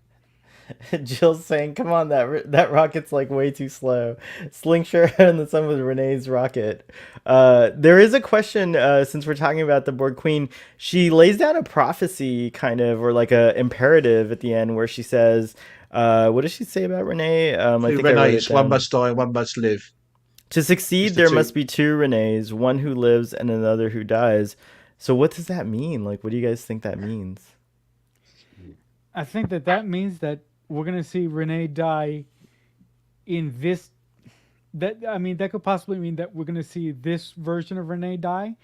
Jill's saying, "Come on, that rocket's like way too slow." Slingshot in the sun with Renee's rocket. There is a question since we're talking about the Borg Queen. She lays down a prophecy, kind of, or like a imperative at the end, where she says, "What does she say about Renee?" I
Two
think I wrote it
Renees, one
down.
must die, one must live.
To succeed,
It's the
there
two.
must be two Renees, one who lives and another who dies. So what does that mean? Like, what do you guys think that means?
I think that means that we're gonna see Renee die in this. That could possibly mean that we're gonna see this version of Renee die.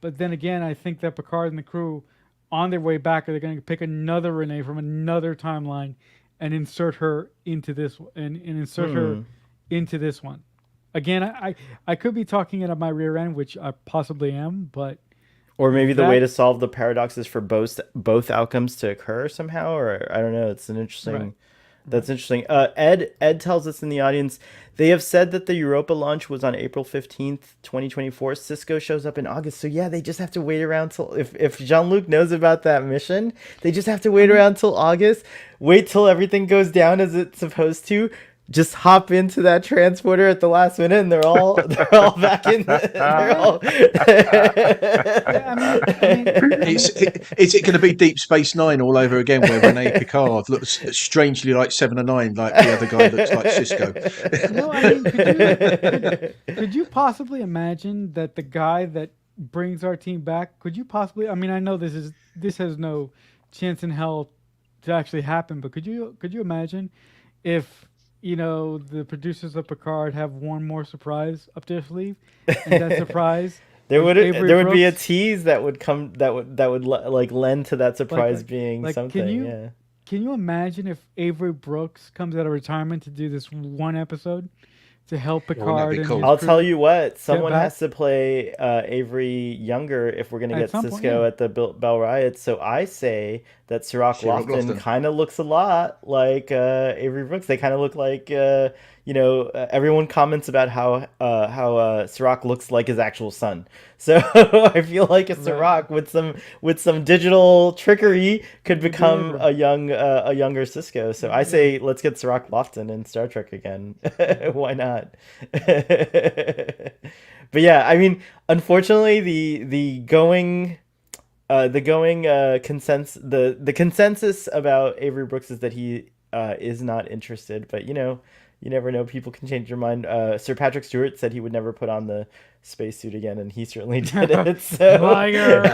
But then again, I think that Picard and the crew, on their way back, are going to pick another Renee from another timeline and insert her into this and insert her into this one. Again, I could be talking it up my rear end, which I possibly am, but
Or maybe the way
that
to solve the paradox is for both outcomes to occur somehow, or I don't know. It's an interesting.
right.
That's interesting. Ed tells us in the audience they have said that the Europa launch was on April 15th, 2024. Cisco shows up in August, so yeah, they just have to wait around till if Jean-Luc knows about that mission, they just have to wait around till August. Wait till everything goes down as it's supposed to. Just hop into that transporter at the last minute, and they're all back in. They're all.
Yeah, I mean,
Is it going to be Deep Space Nine all over again, where Renee Picard looks strangely like Seven of Nine, like the other guy looks like Cisco?
no, I mean, could you possibly imagine that the guy that brings our team back? Could you possibly? I mean, I know this has no chance in hell to actually happen, but could you imagine if the producers of Picard have one more surprise up their sleeve, and that surprise
There
is
would
Avery
there would be a
Brooks?
tease that would come that would like lend to that surprise being
Like,
something.
can you imagine if Avery Brooks comes out of retirement to do this one episode to help
wouldn't that
Picard
be
and
cool?
his
I'll
crew
tell you what, someone
back?
has to play Avery younger if we're going to
At
get
some point,
Cisco
yeah.
at the Bell Riots. So I say that Sirach
Sherlock
Lofton
Lofton.
kind of looks a lot like Avery Brooks. They kind of look like, everyone comments about how Sirach looks like his actual son. So I feel like a
Right.
Sirach with some digital trickery could
Could
become
deliver.
a younger Cisco. So I
Yeah.
say let's get Sirach Lofton in Star Trek again. Why not? But yeah, I mean, unfortunately, the consensus the consensus about Avery Brooks is that he is not interested. But you never know. People can change their mind. Sir Patrick Stewart said he would never put on the spacesuit again, and he certainly did it. So
Liar.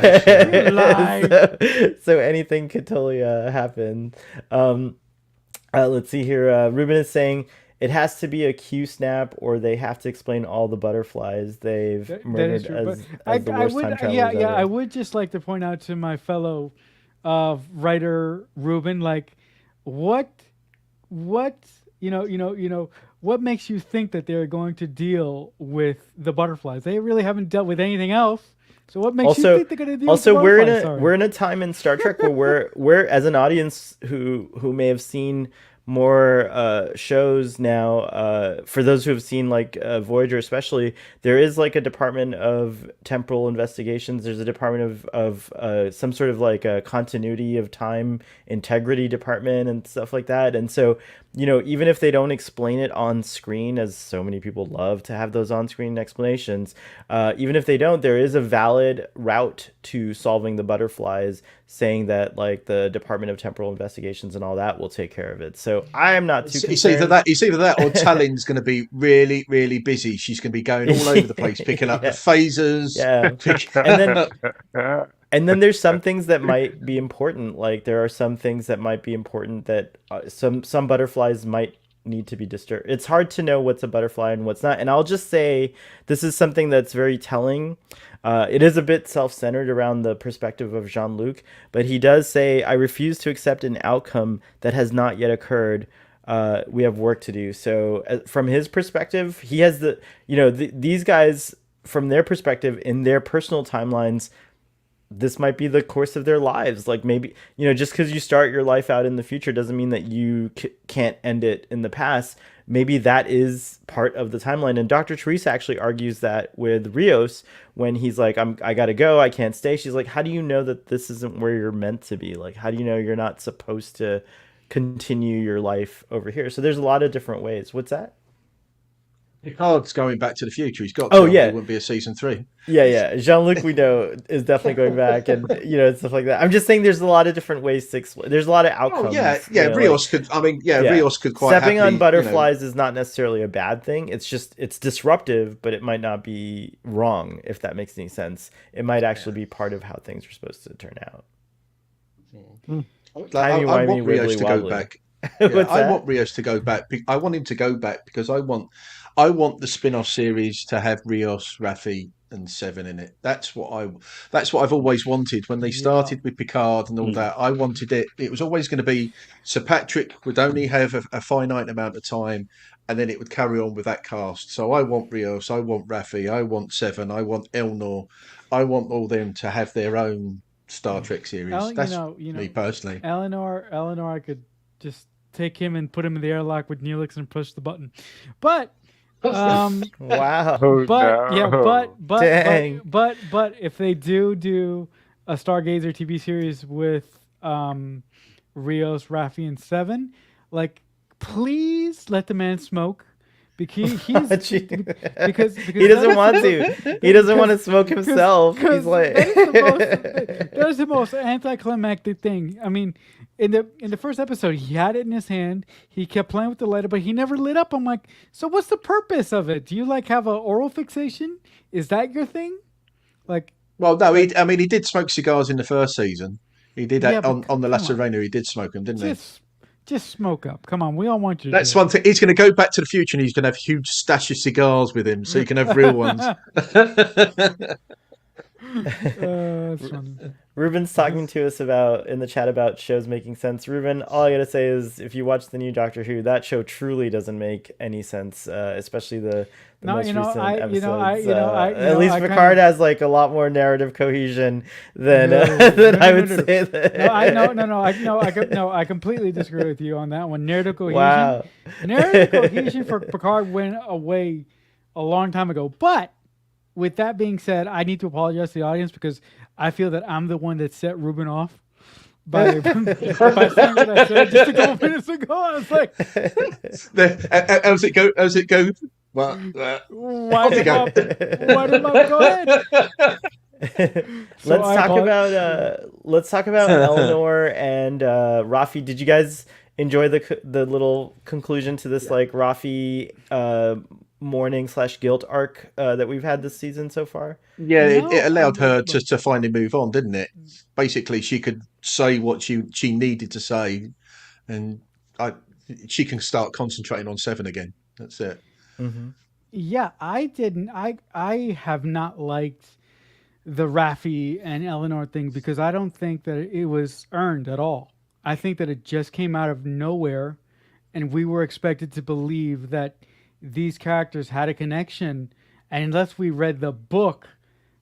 You lie.
so anything could totally happen. Let's see here. Ruben is saying it has to be a Q snap, or they have to explain all the butterflies they've
That is
murdered
true. But
as the worst time travelers
yeah,
ever.
I would just like to point out to my fellow writer Ruben, like, what, what makes you think that they're going to deal with the butterflies? They really haven't dealt with anything else. So what makes you
Also,
think they're going to deal with the
we're in
butterflies?
a
Sorry.
we're in a time in Star Trek where we're as an audience who may have seen more shows now. For those who have seen like Voyager, especially, there is like a department of temporal investigations. There's a department of some sort of like a continuity of time integrity department and stuff like that. And so even if they don't explain it on screen, as so many people love to have those on screen explanations, even if they don't, there is a valid route to solving the butterflies, saying that like the Department of Temporal Investigations and all that will take care of it. So I am not too
It's either
concerned.
that or Tallinn's going to be really, really busy. She's going to be going all over the place, picking up the
Yeah.
phasers.
Yeah. And then there's some things that might be important. Like there are some things that might be important that some butterflies might need to be disturbed. It's hard to know what's a butterfly and what's not. And I'll just say this is something that's very telling. It is a bit self-centered around the perspective of Jean-Luc, but he does say, "I refuse to accept an outcome that has not yet occurred. We have work to do." So from his perspective, he has these guys, from their perspective in their personal timelines, this might be the course of their lives. Like maybe, just because you start your life out in the future doesn't mean that you can't end it in the past. Maybe that is part of the timeline. And Dr. Teresa actually argues that with Rios when he's like, I gotta go, I can't stay. She's like, how do you know that this isn't where you're meant to be? Like, how do you know you're not supposed to continue your life over here? So there's a lot of different ways. What's that?
Picard's going back to the future. He's got to.
Oh,
There
yeah.
wouldn't be a season 3.
Yeah. Jean-Luc, we know, is definitely going back and, stuff like that. I'm just saying there's a lot of different ways to explain. There's a lot of
Oh
outcomes.
yeah. Rios could. I mean,
Yeah.
Rios could quite
Stepping
happily,
on butterflies is not necessarily a bad thing. It's just, it's disruptive, but it might not be wrong, if that makes any sense. It might actually be part of how things are supposed to turn out.
I want Rios to go back. Yeah,
What's
I
that?
want Rios to go back. I want him to go back because I want the spin-off series to have Rios, Raffi, and Seven in it. That's what I've always wanted. When they started with Picard and all that, I wanted it. It was always going to be Sir Patrick would only have a finite amount of time, and then it would carry on with that cast. So I want Rios, I want Raffi, I want Seven, I want Elnor, I want all them to have their own Star Trek series. That's me personally.
Eleanor, I could just take him and put him in the airlock with Neelix and push the button. But
Wow.
Oh,
but
no.
yeah,
Dang.
but if they do a Stargazer TV series with Rios, Raffi, and Seven, like, please let the man smoke. Because because
he doesn't want to. He doesn't want to smoke himself. He's like
that is the most anticlimactic thing. I mean, in the first episode, he had it in his hand. He kept playing with the lighter, but he never lit up. I'm like, so what's the purpose of it? Do you like have an oral fixation? Is that your thing? Like,
Well, no, he did smoke cigars in the first season. He did
Yeah, but
on the La
come on.
Sirena. He did smoke them, didn't he?
just smoke up. Come on, we all want you to
That's
do it.
one thing. He's going to go back to the future and he's going to have huge stash of cigars with him, so you can have real ones.
That's funny.
Ruben's talking to us about in the chat about shows making sense. Ruben, all I gotta say is if you watch the new Doctor Who, that show truly doesn't make any sense, especially the
No,
most recent episodes. At
I
least
kind
Picard
of
has like a lot more narrative cohesion than
no,
than
no,
I
no, no,
would
no, no.
say that.
No, I no, no, no, I no, I could no, I completely disagree with you on that one.
Wow.
Narrative cohesion for Picard went away a long time ago. But with that being said, I need to apologize to the audience because I feel that I'm the one that set Ruben off by by saying what I said just a couple minutes ago. I was like,
How's it go? How's it go? Well,
wind
how's it
him
go?
up, wind him up. Go ahead. So
let's
I
talk
apologize.
about Eleanor and Rafi. Did you guys enjoy the little conclusion to this like Rafi mourning / guilt arc that we've had this season so far?
Yeah, it
No,
allowed her to finally move on, didn't it? Basically, she could say what she needed to say, and she can start concentrating on Seven again. That's it.
Mm-hmm.
yeah, I didn't. I have not liked the Raffi and Eleanor thing because I don't think that it was earned at all. I think that it just came out of nowhere, and we were expected to believe that these characters had a connection. And unless we read the book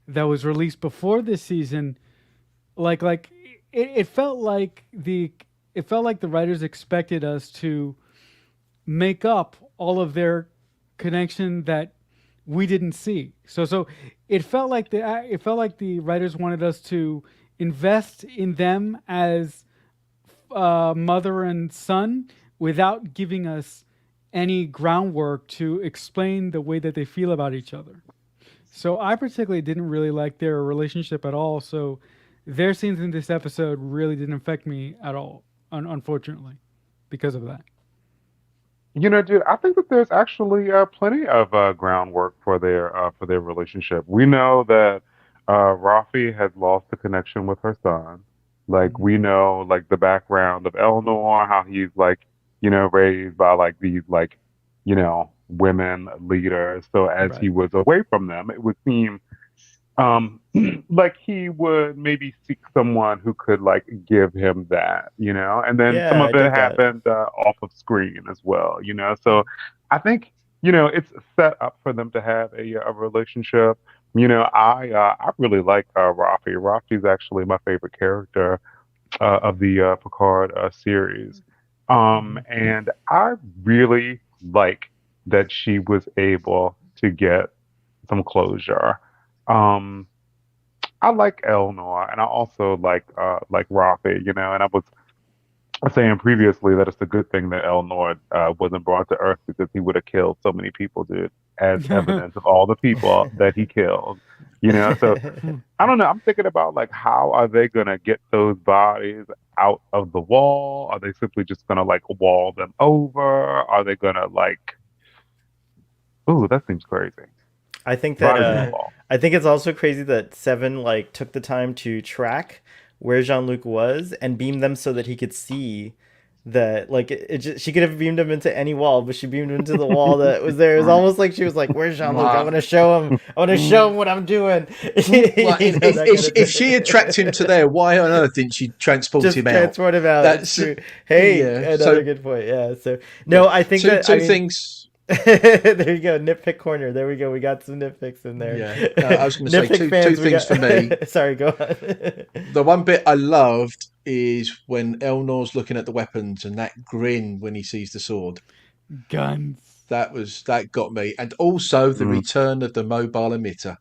that was released before this season, it felt like the writers expected us to make up all of their connection that we didn't see. So it felt like the writers wanted us to invest in them as mother and son without giving us any groundwork to explain the way that they feel about each other. So I particularly didn't really like their relationship at all. So their scenes in this episode really didn't affect me at all, unfortunately, because of that.
You know, dude, I think that there's actually plenty of groundwork for their relationship. We know that Rafi has lost the connection with her son. Like we know, like the background of Eleanor, how he's like, you know, raised by like these like, you know, women leaders. So as
Right.
he was away from them, it would seem um like he would maybe seek someone who could like give him that, you know, and then some
Yeah, I
of it
get that.
happened off of screen as well, you know. So I think, you know, it's set up for them to have a relationship. You know, I really like Rafi. Rafi's actually my favorite character of the Picard series.
Mhm.
And I really like that she was able to get some closure. Um, I like Eleanor, and I also like Rafi, you know. And I was saying previously that it's a good thing that Eleanor wasn't brought to Earth because he would have killed so many people, dude, as evidence of all the people that he killed, you know. So I don't know. I'm thinking about like how are they gonna get those bodies out of the wall? Are they simply just gonna like wall them over? Are they gonna like? Ooh, that seems crazy.
I think that
Bodies in the wall.
I think it's also crazy that Seven like took the time to track where Jean-Luc was and beam them so that he could see that like it just, she could have beamed him into any wall, but she beamed him into the wall that was there. It was almost like she was like, "Where's Jean-Luc? I
Well,
want to show him. I want to show him what I'm doing."
well,
You know, that kind of
if she had tracked him
thing.
to there, why on earth didn't she transport
Just
him out?
transport him out. It's
That's
true. Hey,
yeah.
another
So
good point. Yeah. So
yeah,
no, I think that I
two
mean
things.
there you go, nitpick corner. There we go. We got some nitpicks in there.
Yeah, I was going to say
Nitpick
two
fans, we
things
got.
for me.
Sorry, go on.
The one bit I loved is when Elnor's looking at the weapons and that grin when he sees the sword.
Guns.
That got me, and also the
Mm.
return of the mobile emitter.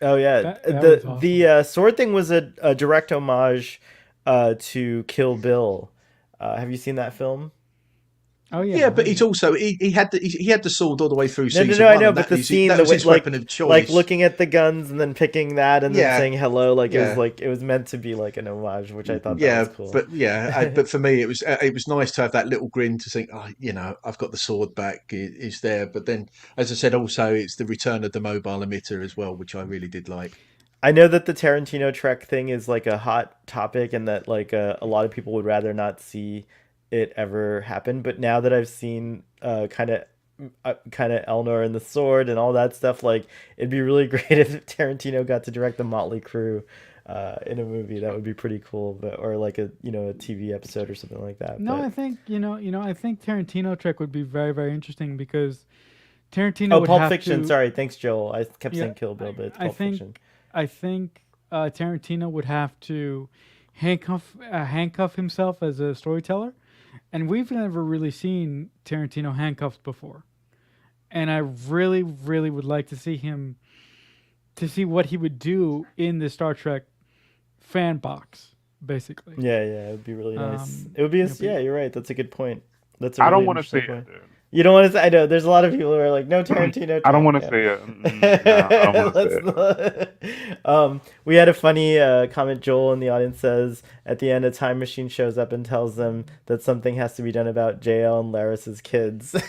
Oh yeah,
That was awesome.
the sword thing was a direct homage to Kill Bill. Have you seen that film?
Oh yeah.
Yeah, but it's also he had he had the sword all the way through
No, no,
season
no. I
one,
know,
and
but the scene,
that
the
was
way,
his weapon of
like
choice.
looking at the guns and then picking that and then
Yeah,
saying hello, like
yeah.
it was meant to be like an homage, which I thought that
Yeah,
was cool.
but yeah, but for me, it was nice to have that little grin to think, oh, you know, I've got the sword back. It's there. But then, as I said, also it's the return of the mobile emitter as well, which I really did like.
I know that the Tarantino Trek thing is like a hot topic and that like a lot of people would rather not see it ever happen. But now that I've seen kind of kind of Elnor and the sword and all that stuff. Like, it'd be really great if Tarantino got to direct the Motley Crew in a movie. That would be pretty cool. But or like a a TV episode or something like that.
No,
But
I think I think Tarantino trick would be very, very interesting because Tarantino
oh,
would
Pulp
have
Fiction.
to.
Sorry, thanks, Joel. I kept
Yeah,
saying Kill Bill, but it's
I
Pulp
think
Fiction.
Tarantino would have to handcuff himself as a storyteller, and we've never really seen Tarantino handcuffed before. And I really, really would like to see him to see what he would do in the Star Trek fan box, basically.
Yeah, yeah, it would be really nice. It would be,
It'll be
yeah, you're right. That's a good point. That's a
I don't
really
want to see
interesting
it,
point.
dude.
You don't want to say, I know, there's a lot of people who are like, no Tarantino
I don't
talk.
want to
Yeah.
see it. No, I don't want to see
Let's we had a funny comment. Joel in the audience says at the end a time machine shows up and tells them that something has to be done about JL and Laris's kids.
Or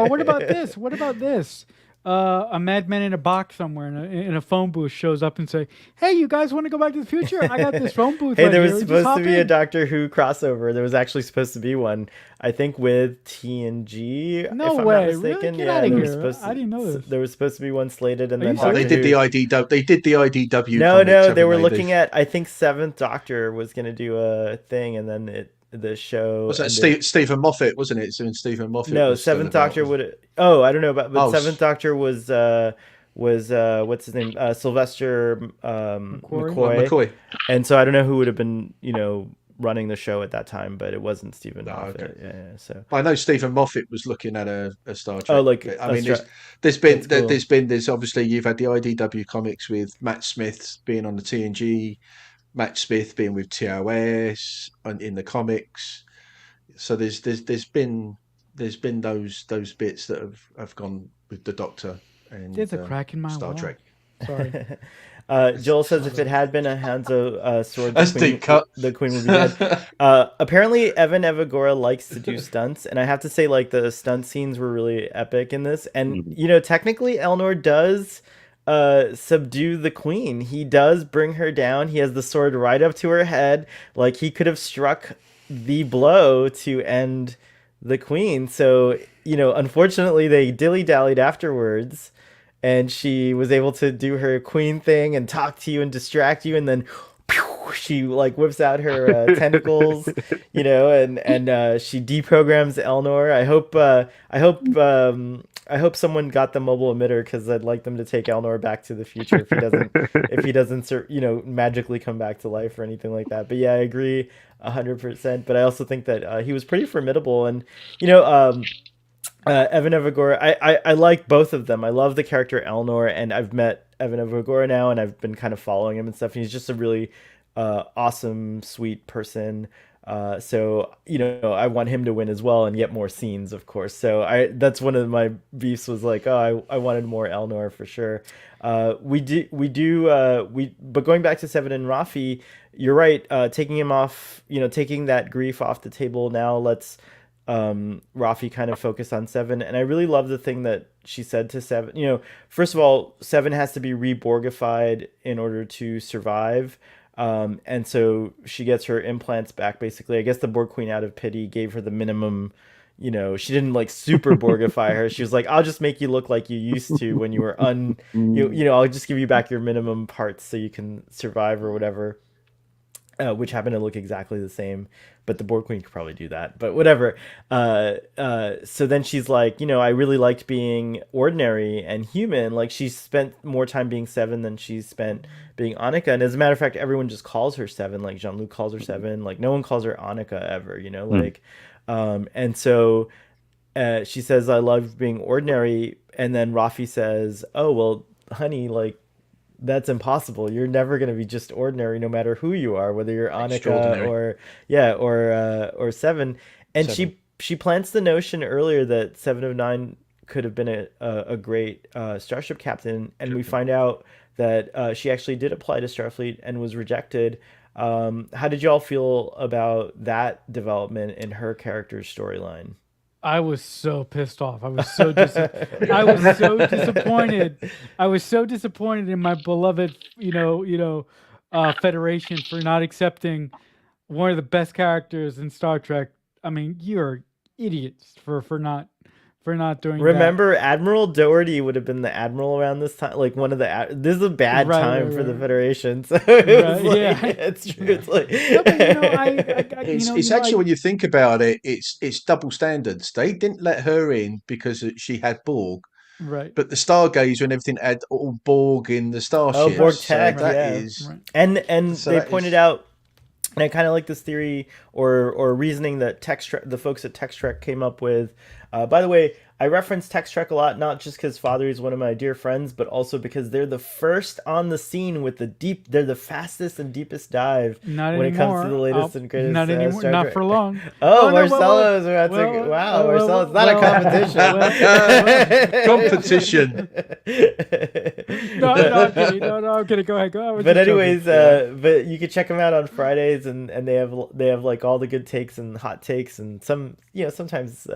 what about this? What about this? A madman in a box somewhere in a phone booth shows up and say, "Hey, you guys want to go back to the future? I got this phone booth
Hey,
right
there
here.
was
Just
supposed to
hop
be a
in."
Doctor Who crossover. There was actually supposed to be one, I think, with TNG.
No
if I'm
way.
not
Really?
mistaken.
Get
Yeah,
outta
there was
here.
supposed to,
I didn't know this.
there was supposed to be one slated, and
Are
then
you
Oh,
Doctor
they did
Who.
the IDW. They did the IDW.
No,
comics,
no, they
haven't
were
they?
looking at. I think Seventh Doctor was going to do a thing, and then the show
Was that
ended.
Stephen Moffat, wasn't it? So Stephen Moffat
No,
was still
Seventh
about.
Doctor would. Oh, I don't know about, but
Oh,
Seventh Doctor was what's his name? Sylvester
McCoy?
McCoy,
McCoy.
and so I don't know who would have been running the show at that time, but it wasn't Stephen
Oh,
Moffat.
okay.
Yeah, so
I know Stephen Moffat was looking at a Star
oh,
Trek.
like
I
a
mean,
stra-
there's
that's
been
cool.
there's obviously you've had the IDW comics with Matt Smith being on the TNG, Matt Smith being with TOS and in the comics. So there's been those bits that have gone with the Doctor and
There's a crack in my
Star
wall.
Trek.
Sorry.
Joel says if it had been a Hanzo sword,
That's deep cut.
the queen would be dead. Apparently, Evan Evagora likes to do stunts, and I have to say, like, the stunt scenes were really epic in this. And
it.
technically, Elnor does subdue the queen. He does bring her down. He has the sword right up to her head. Like, he could have struck the blow to end the queen. So, unfortunately, they dilly-dallied afterwards, and she was able to do her queen thing and talk to you and distract you, and then she like whips out her tentacles, and she deprograms Elnor. I hope someone got the mobile emitter, because I'd like them to take Elnor back to the future if he doesn't magically come back to life or anything like that. But yeah, I agree 100%. But I also think that he was pretty formidable, and Evan Evagora, I like both of them. I love the character Elnor, and I've met Evan Evagora now, and I've been kind of following him and stuff. And he's just a really awesome, sweet person. So I want him to win as well and get more scenes, of course. So that's one of my beefs, was like, oh, I wanted more Elnor for sure. But going back to Seven and Rafi, you're right. Taking him off, taking that grief off the table now. Let's Rafi kind of focus on Seven, and I really love the thing that she said to Seven. First of all, Seven has to be reborgified in order to survive. And so she gets her implants back, basically. I guess the Borg Queen, out of pity, gave her the minimum. She didn't like super Borgify her. She was like, I'll just make you look like you used to when you were I'll just give you back your minimum parts so you can survive or whatever. Which happen to look exactly the same, but the Borg Queen could probably do that. But whatever. So then she's like, I really liked being ordinary and human. Like, she spent more time being Seven than she spent being Annika. And as a matter of fact, everyone just calls her Seven. Like, Jean-Luc calls her Seven. Like, no one calls her Annika ever. Like, and so she says, I love being ordinary. And then Rafi says, oh, well, honey, like, that's impossible. You're never going to be just ordinary, no matter who you are, whether you're Annika or Seven. And
Seven.
she plants the notion earlier that Seven of Nine could have been a great starship captain, and we find out that she actually did apply to Starfleet and was rejected. How did y'all feel about that development in her character's storyline?
I was so pissed off. I was so I was so disappointed. I was so disappointed in my beloved, Federation for not accepting one of the best characters in Star Trek. I mean, you're idiots for not doing that.
Remember, Admiral Doherty would have been the admiral around this time. Like one of the. This is a bad
Right,
time
right,
for the
right.
Federation. So it was
Right,
like,
yeah.
it's true. It's like.
No, but
It's actually, when you think about it, it's double standards. They didn't let her in because she had Borg,
right.
but the Stargazer and everything had all Borg in the
Oh,
starships.
Borg
So
tech,
that
yeah.
is
Right.
And
so
they
that
pointed
is
out, and I kind of like this theory or reasoning that the folks at Tex Trek came up with. By the way, I reference Tex Trek a lot, not just because Father is one of my dear friends, but also because they're the first on the scene with they're the fastest and deepest dive
Not
when it comes to
anymore.
the latest and greatest
Not anymore.
Star
Not
Trek.
for long.
Oh,
no,
Marcelo is about
well,
to. Wow,
well,
Marcelo, it's not
well,
a competition.
competition.
No, I'm kidding. No, I'm kidding. Go ahead. Go ahead.
But anyways, but you can check them out on Fridays, and they have like all the good takes and hot takes, and some sometimes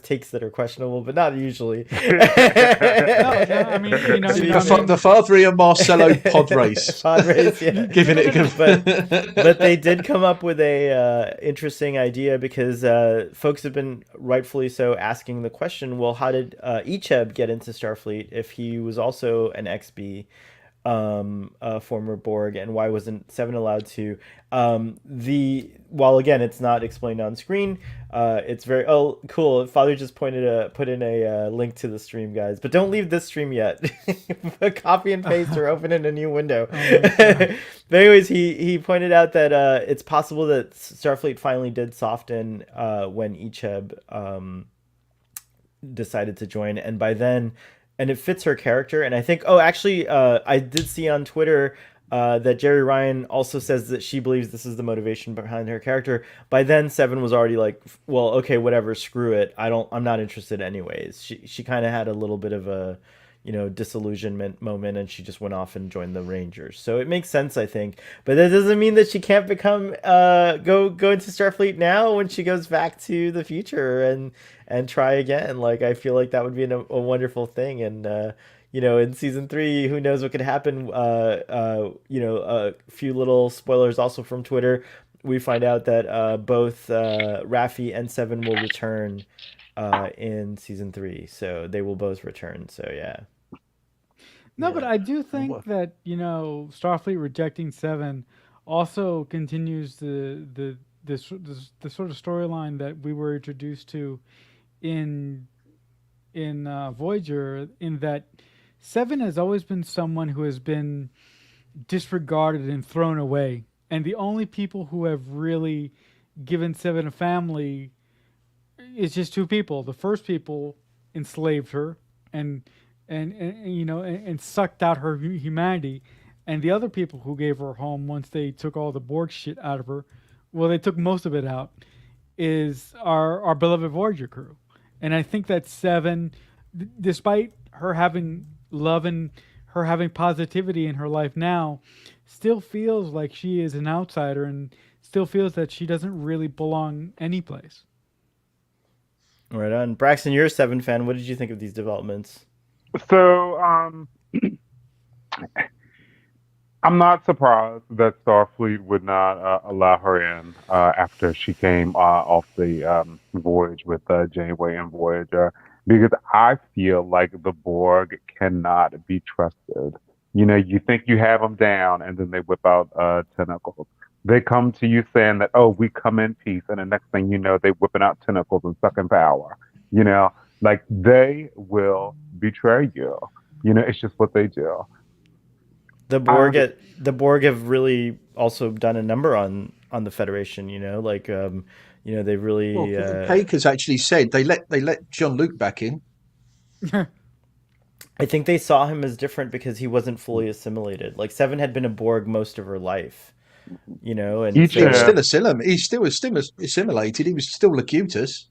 takes that are questionable, but not usually.
I mean,
The Father and Marcelo pod race.
Pod race, yeah.
Giving it a
but they did come up with a interesting idea because folks have been rightfully so asking the question, well, how did Icheb get into Starfleet if he was also an XB, a former Borg, and why wasn't Seven allowed to? While again it's not explained on screen, it's very cool. Father just put in a link to the stream, guys, but don't leave this stream yet. Copy and paste or open in a new window. But anyways, he pointed out that it's possible that Starfleet finally did soften when Icheb decided to join, and by then, and it fits her character. And I think, I did see on Twitter that Jerry Ryan also says that she believes this is the motivation behind her character. By then, Seven was already like, well, okay, whatever, screw it. I'm not interested anyways. She kind of had a little bit of a, disillusionment moment, and she just went off and joined the Rangers. So it makes sense, I think. But that doesn't mean that she can't become go into Starfleet now when she goes back to the future and try again. Like, I feel like that would be a wonderful thing. And in season 3, who knows what could happen? A few little spoilers also from Twitter. We find out that both Raffi and Seven will return in season 3, so they will both return. So yeah.
No, but I do think that Starfleet rejecting Seven also continues the sort of storyline that we were introduced to in Voyager, in that Seven has always been someone who has been disregarded and thrown away, and the only people who have really given Seven a family is just two people. The first people enslaved her and sucked out her humanity, and the other people who gave her a home once they took all the Borg shit out of her, well, they took most of it out, is our beloved Voyager crew. And I think that Seven, despite her having love and her having positivity in her life now, still feels like she is an outsider and still feels that she doesn't really belong anyplace.
Right on. Braxton, you're a Seven fan. What did you think of these developments?
So, I'm not surprised that Starfleet would not allow her in after she came off the voyage with Janeway and Voyager, because I feel like the Borg cannot be trusted. You think you have them down, and then they whip out tentacles. They come to you saying that, oh, we come in peace, and the next thing you know, they whipping out tentacles and sucking power. Like, they will betray you. It's just what they do.
The Borg have really also done a number on the Federation. They've really.
Well, Baker's actually said they let Jean-Luc back in.
I think they saw him as different because he wasn't fully assimilated. Like, Seven had been a Borg most of her life. And
He was still assimilated. He's still assimilated. He was still Locutus.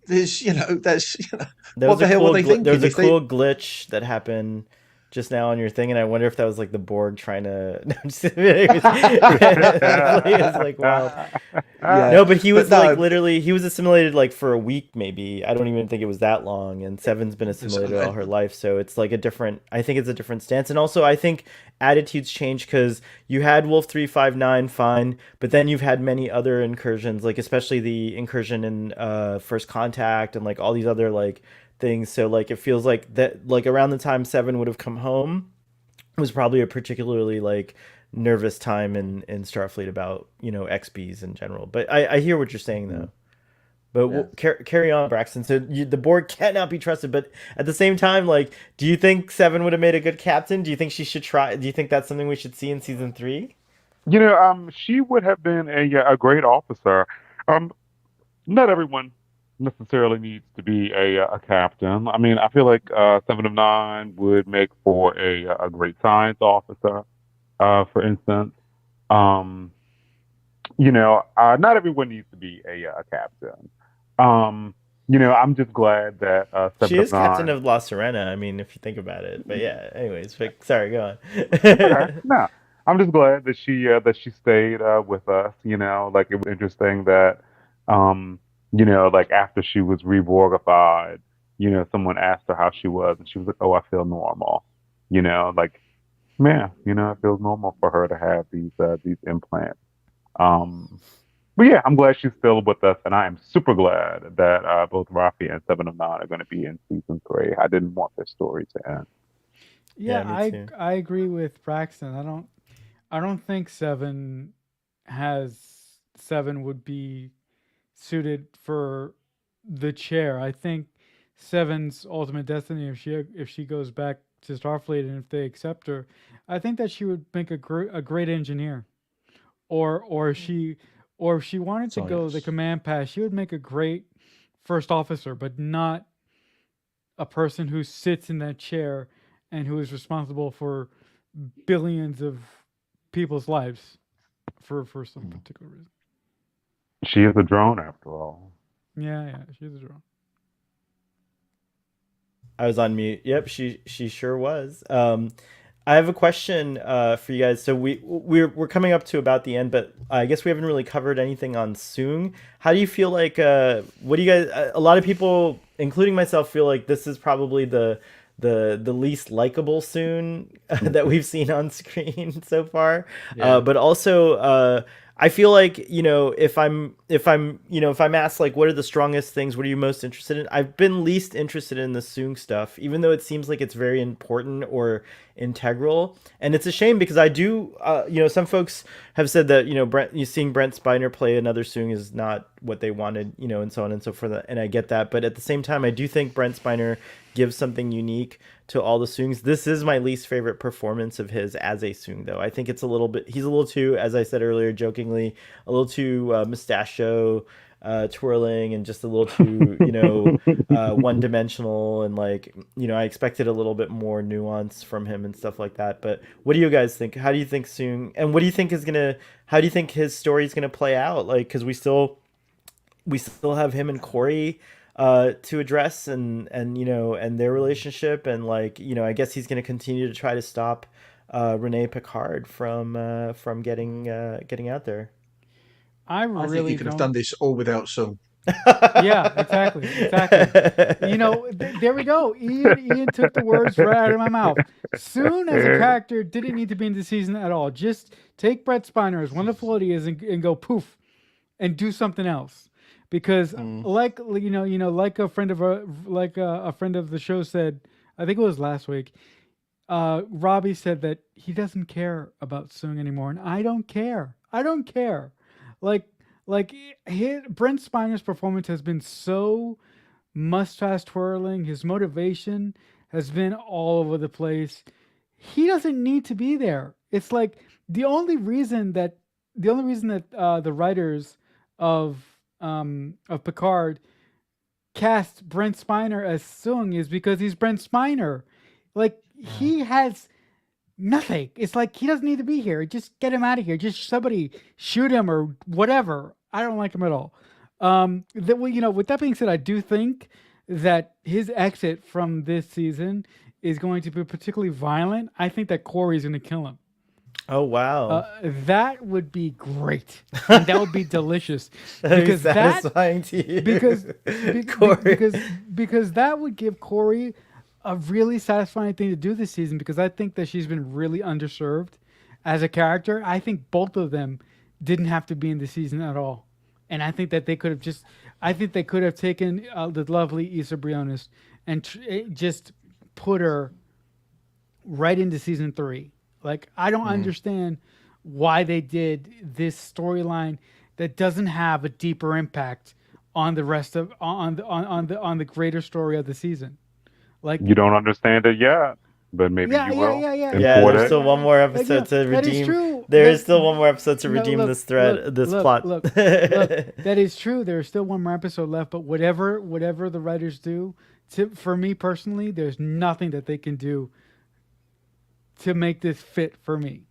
There's, what the hell were they thinking?
There was a cool glitch that happened just now on your thing, and I wonder if that was like the Borg trying to. No, I'm just, it was like wild.
Yeah,
No, but he
but
was like
no,
literally he was assimilated like for a week maybe. I don't even think it was that long. And Seven's been
there's-
assimilated all her life, so it's like a different. I think it's a different stance, and also I think attitudes change because you had Wolf 359 fine, but then you've had many other incursions, like especially the incursion in First Contact and like all these other like things. So like it feels like that like around the time Seven would have come home was probably a particularly like nervous time in Starfleet about XBs in general. But I hear what you're saying though. But
yeah.
carry on, Braxton. So the Borg cannot be trusted. But at the same time, like, do you think Seven would have made a good captain? Do you think she should try? Do you think that's something we should see in season 3?
She would have been a great officer. Um, Not everyone necessarily needs to be a captain. I mean, I feel like Seven of Nine would make for a great science officer, for instance. Um, Not everyone needs to be a captain. I'm just glad that
She
Seven of
is captain
Nine.
of La Serena. I mean, if you think about it. But yeah. Anyways, but, sorry, go
It's okay.
on.
No, I'm just glad that she stayed with us. Like it was interesting that, um, like after she was reborgified, someone asked her how she was, and she was like, "Oh, I feel normal." Like, man, it feels normal for her to have these implants. Um, but yeah, I'm glad she's still with us, and I am super glad that both Rafi and Seven of Nine are going to be in season 3. I didn't want this story to end.
Yeah,
Yeah, me too.
I agree with Braxton. I don't think has Seven would be suited for the chair. I think Seven's ultimate destiny, if she goes back to Starfleet and if they accept her, I think that she would make a great engineer. Or if she wanted to go the
Science.
command path, she would make a great first officer, but not a person who sits in that chair and who is responsible for billions of people's lives for some
Mm.
particular reason.
She is a drone after all.
Yeah, she's a drone.
I was on mute. Yep, she sure was. I have a question for you guys. So we're coming up to about the end, but I guess we haven't really covered anything on Soong. How do you feel like? What do you guys? A lot of people, including myself, feel like this is probably the least likable Soong that we've seen on screen so far.
Yeah.
But also, I feel like if I'm asked like what are the strongest things, what are you most interested in? I've been least interested in the Soong stuff, even though it seems like it's very important or integral. And it's a shame because I do, some folks have said that seeing Brent Spiner play another Soong is not what they wanted, and so on and so forth. And I get that, but at the same time, I do think Brent Spiner gives something unique to all the Soongs. This is my least favorite performance of his as a Soong, though. I think it's he's a little too, as I said earlier, jokingly, a little too mustachio twirling and just a little too, one dimensional. And like, I expected a little bit more nuance from him and stuff like that. But what do you guys think? How do you think Soong, and what do you think how do you think his story is going to play out? Like, because we still have him and Corey to address and their relationship, and like I guess he's going to continue to try to stop Renee Picard from getting out there.
I
I think
really
you could have
don't.
done this all without some.
Yeah, exactly. There we go. Ian took the words right out of my mouth. Soon as a character didn't need to be in the season at all. Just take Brett Spiner, as wonderful it is, and go poof, and do something else. Because like a friend of a friend of the show said, I think it was last week. Robbie said that he doesn't care about Soong anymore, and I don't care. I don't care. Like Brent Spiner's performance has been so mustache twirling. His motivation has been all over the place. He doesn't need to be there. It's like the only reason that the writers of Picard cast Brent Spiner as Soong is because he's Brent Spiner. Like he has nothing. It's like he doesn't need to be here. Just get him out of here. Just somebody shoot him or whatever. I don't like him at all. With that being said, I do think that his exit from this season is going to be particularly violent, I think that Corey's going to kill him.
Oh wow.
That would be great. And that would be delicious.
That'd be
Because that
satisfying to you.
because because that would give Corey a really satisfying thing to do this season, because I think that she's been really underserved as a character. I think both of them didn't have to be in the season at all. And I think that they could have taken the lovely Issa Briones and just put her right into season 3. Like, I don't understand why they did this storyline that doesn't have a deeper impact on the rest of on the greater story of the season. Like,
You don't understand it yet, but maybe you will. in
Yeah,
4
there's
days.
still one more
Like,
episode to
that is
redeem.
true.
There is still one more episode to
No,
redeem
look,
this thread,
look,
this
look,
plot.
Look, that is true. There's still one more episode left, but whatever the writers do, for me personally, there's nothing that they can do to make this fit for me.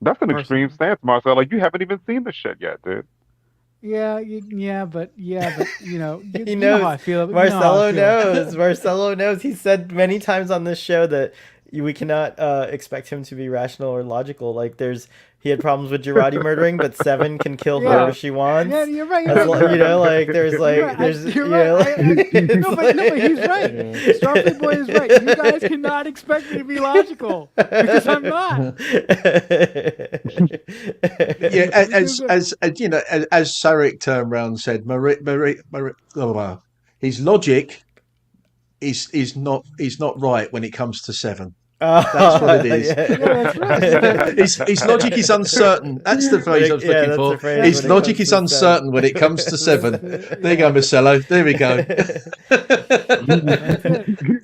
That's an
Personally.
extreme stance, Marcel. Like, you haven't even seen the shit yet, dude.
But you know,
He
you know how I
knows.
feel. You know how I
Marcelo
feel.
knows. Marcelo knows. He said many times on this show that we cannot expect him to be rational or logical. Like, he had problems with Girardi murdering, but Seven can kill
Yeah.
whoever she wants.
Yeah, you're right.
As lo- you know, like there's like
You're right.
there's
You're
you know,
right.
like,
No, but he's right. Starfleet Boy is right. You guys cannot expect me to be logical, because I'm not.
Yeah, as you know, as Sarek turned round and said, his logic is not right when it comes to Seven. That's what it is.
That's right.
His logic is uncertain. That's the phrase I was
Yeah,
looking
that's
for.
the phrase
His
when it
logic
comes
is
to
uncertain when it comes to Seven. There you go, Marcelo. There we go.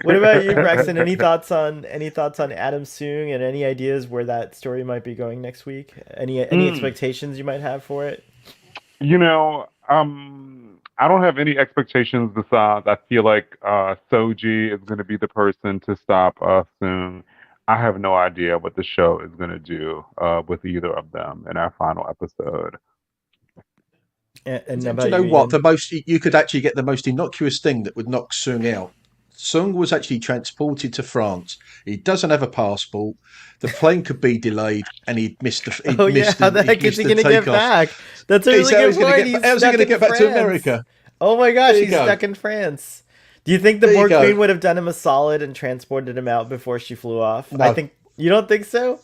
What about you, Braxton? Any thoughts on Adam Soong, and any ideas where that story might be going next week? Any expectations you might have for it?
You know, I don't have any expectations besides I feel like Soji is going to be the person to stop us soon. I have no idea what the show is going to do with either of them in our final episode.
And
Do
about
you know
you,
what?
Ian?
The most you could actually get the most innocuous thing that would knock Soong out. Soong was actually transported to France. He doesn't have a passport. The plane could be delayed, and he'd missed the.
Oh yeah, how the heck is he going to get back? That's a really good point.
How's he going to get back to
France.
America?
Oh my gosh,
There you
he's
go.
stuck in France. Do you think the
There you
Borg
go.
Queen would have done him a solid and transported him out before she flew off?
No.
I think you don't think so.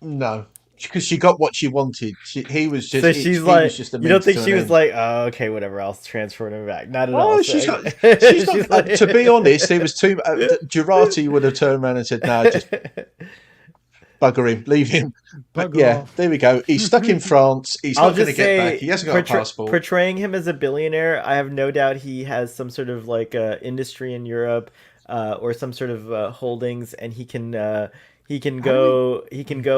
No, because she got what she wanted. He was just.
So
he
she's
was
like,
just a
you don't
means
think
to
she
an
was
end.
like, oh, okay, whatever, I'll transfer him back. Not at all.
Oh,
So-
she's not.
She's like-
To be honest, it was too. Girardi would have turned around and said, "No, just bugger him, leave him." But
Bugger
yeah,
off.
there we go. He's stuck in France. He's
I'll
not going to
just
get
say,
back. He hasn't got a passport.
portraying him as a billionaire, I have no doubt he has some sort of like industry in Europe, or some sort of holdings, and he can go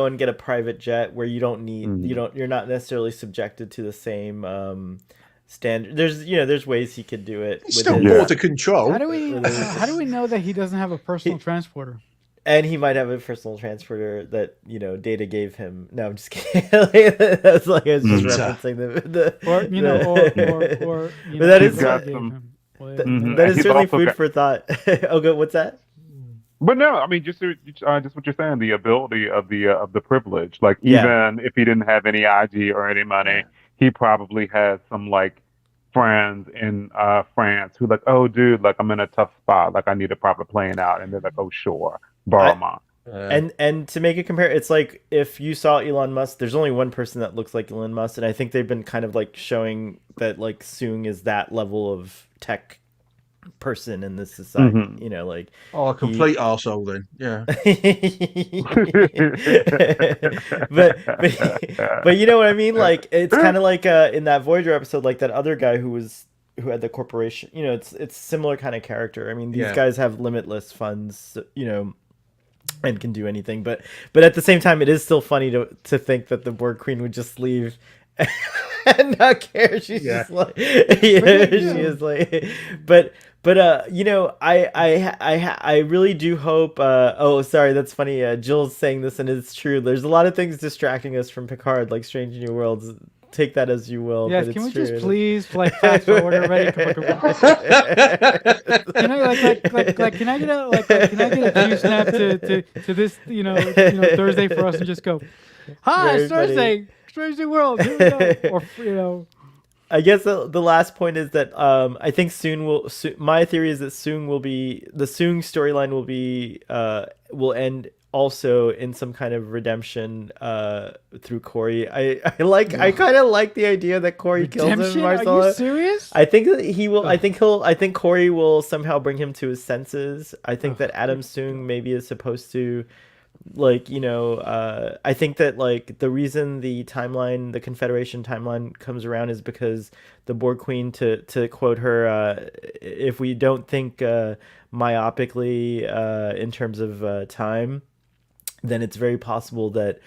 and get a private jet where you don't need you're not necessarily subjected to the same standard. There's ways he could do it.
He's
with
still
his-
border control.
How do we know that he doesn't have a personal transporter?
And he might have a personal transporter that Data gave him. No, I'm just kidding. That's like I was just referencing the
Or
But that is-
got
gave
some-
him. Well,
that
Mhm.
is
He's
certainly
also
food
got-
for thought. Oh, good. What's that?
But no, I mean just what you're saying, the ability of the privilege. Like,
Yeah.
even if he didn't have any IG or any money, he probably has some like friends in France who like, oh dude, like I'm in a tough spot, like I need a proper plane out, and they're like, oh sure, borrow mine.
And to make it compare, it's like if you saw Elon Musk, there's only one person that looks like Elon Musk, and I think they've been kind of like showing that like Soong is that level of tech person in this society.
Mhm.
Like
Oh, a complete arsehole then. Yeah.
but you know what I mean? Like it's kind of like in that Voyager episode, like that other guy who had the corporation. It's similar kind of character. I mean, these
Yeah.
guys have limitless funds, and can do anything. But at the same time, it is still funny to think that the Borg Queen would just leave and not care. She's
Yeah.
just like, she is like, but I really do hope. Oh, sorry, that's funny. Jill's saying this, and it's true. There's a lot of things distracting us from Picard, like Strange New Worlds. take that as you will.
Yes,
but
can we
it's
just
true.
please like fast forward already? Come on, come on. Can I can I get can I get a cue snap to this Thursday for us and just go, hi, it's
Very funny.
Thursday, Thursday World, here we go, or
I guess the last point is that I think my theory is that the Soong storyline will end also in some kind of redemption through Corey. I kind of like the idea that Corey kills him,
redemption? Are
Marcella.
you serious?
I think that he will. I think Corey will somehow bring him to his senses. I think that Adam Soong maybe is supposed to, I think that the reason the Confederation timeline comes around is because the Borg Queen, to quote her, if we don't think myopically in terms of time, then it's very possible that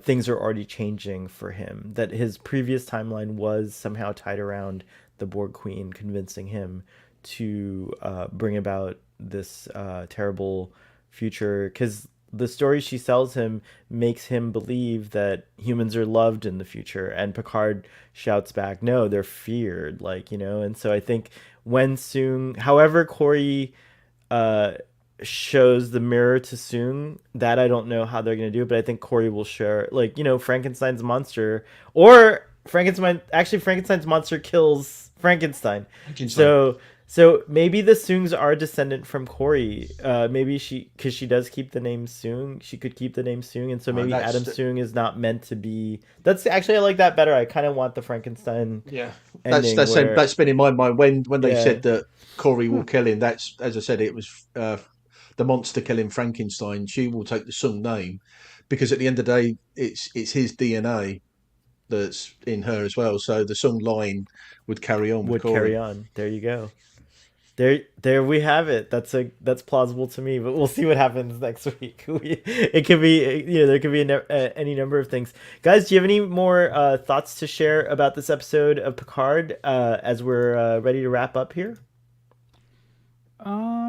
things are already changing for him. That his previous timeline was somehow tied around the Borg Queen convincing him to bring about this terrible future, because the story she sells him makes him believe that humans are loved in the future, and Picard shouts back, no, they're feared, and so I think when Soong, however Corey shows the mirror to Soong, that I don't know how they're going to do it, but I think Corey will share, Frankenstein's monster, or Frankenstein's monster kills Frankenstein. So maybe the Soongs are descendant from Corey. Maybe because she does keep the name Soong, she could keep the name Soong, and so maybe Adam Soong is not meant to be. That's actually, I like that better. I kind of want the Frankenstein.
Yeah,
ending
that's been in my mind when they said that Corey will kill him. That's, as I said, it was the monster killing Frankenstein. She will take the Soong name because at the end of the day, it's his DNA that's in her as well. So the Soong line would carry on.
There you go. There we have it. That's plausible to me, but we'll see what happens next week. It could be, there could be any number of things. Guys, do you have any more thoughts to share about this episode of Picard as we're ready to wrap up here?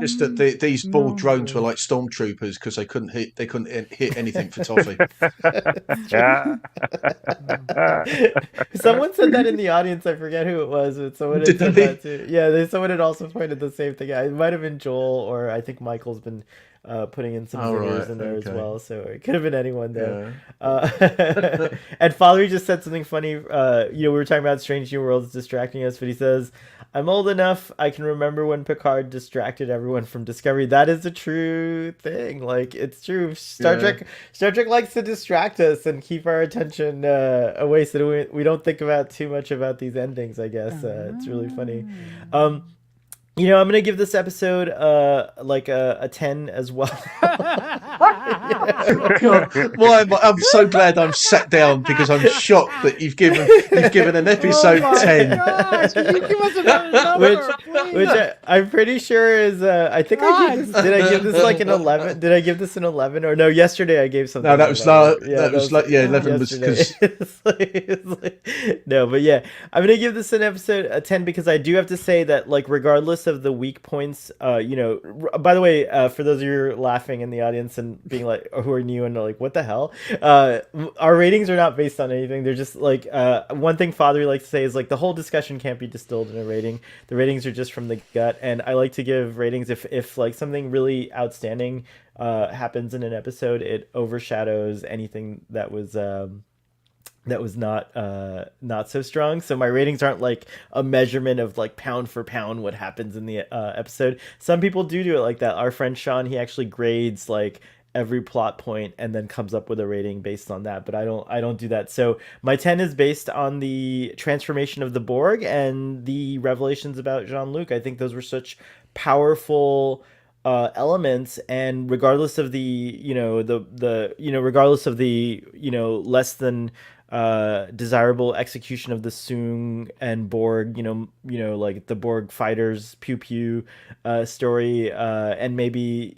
Just that these Borg drones were like stormtroopers because they couldn't hit anything for toffee.
Yeah.
Someone said that in the audience. I forget who it was, but someone had said that too. Yeah, someone had also pointed the same thing out. It might have been Joel, or I think Michael's been putting in some zingers in there as well. So it could have been anyone there. Yeah. And Father just said something funny. We were talking about Strange New Worlds distracting us, but he says, I'm old enough, I can remember when Picard distracted everyone from Discovery. That is a true thing. It's true. Star Trek likes to distract us and keep our attention away so that we don't think about too much about these endings, I guess. It's really funny. I'm going to give this episode a 10 as well.
God, I'm so glad I'm sat down because I'm shocked that you've given an episode 10.
Gosh, can you give us another number,
which I'm pretty sure is I think did I give this an 11? Did I give this an 11 or no? Yesterday I gave something.
No, that was 11 was because
no, but yeah, I'm gonna give this an episode a 10 because I do have to say that regardless of the weak points, by the way, for those of you laughing in the audience and being who are new and what the hell, our ratings are not based on anything. They're just one thing Father likes to say is the whole discussion can't be distilled in a rating. The ratings are just from the gut, and I like to give ratings if something really outstanding happens in an episode, it overshadows anything that was not so strong. So my ratings aren't a measurement of pound for pound what happens in the episode. Some people do it like that. Our friend Sean, he actually grades every plot point and then comes up with a rating based on that, but I don't do that. So my 10 is based on the transformation of the Borg and the revelations about Jean-Luc. I think those were such powerful elements, and regardless of the regardless of the less than desirable execution of the Soong and Borg, the Borg fighters pew pew story, and maybe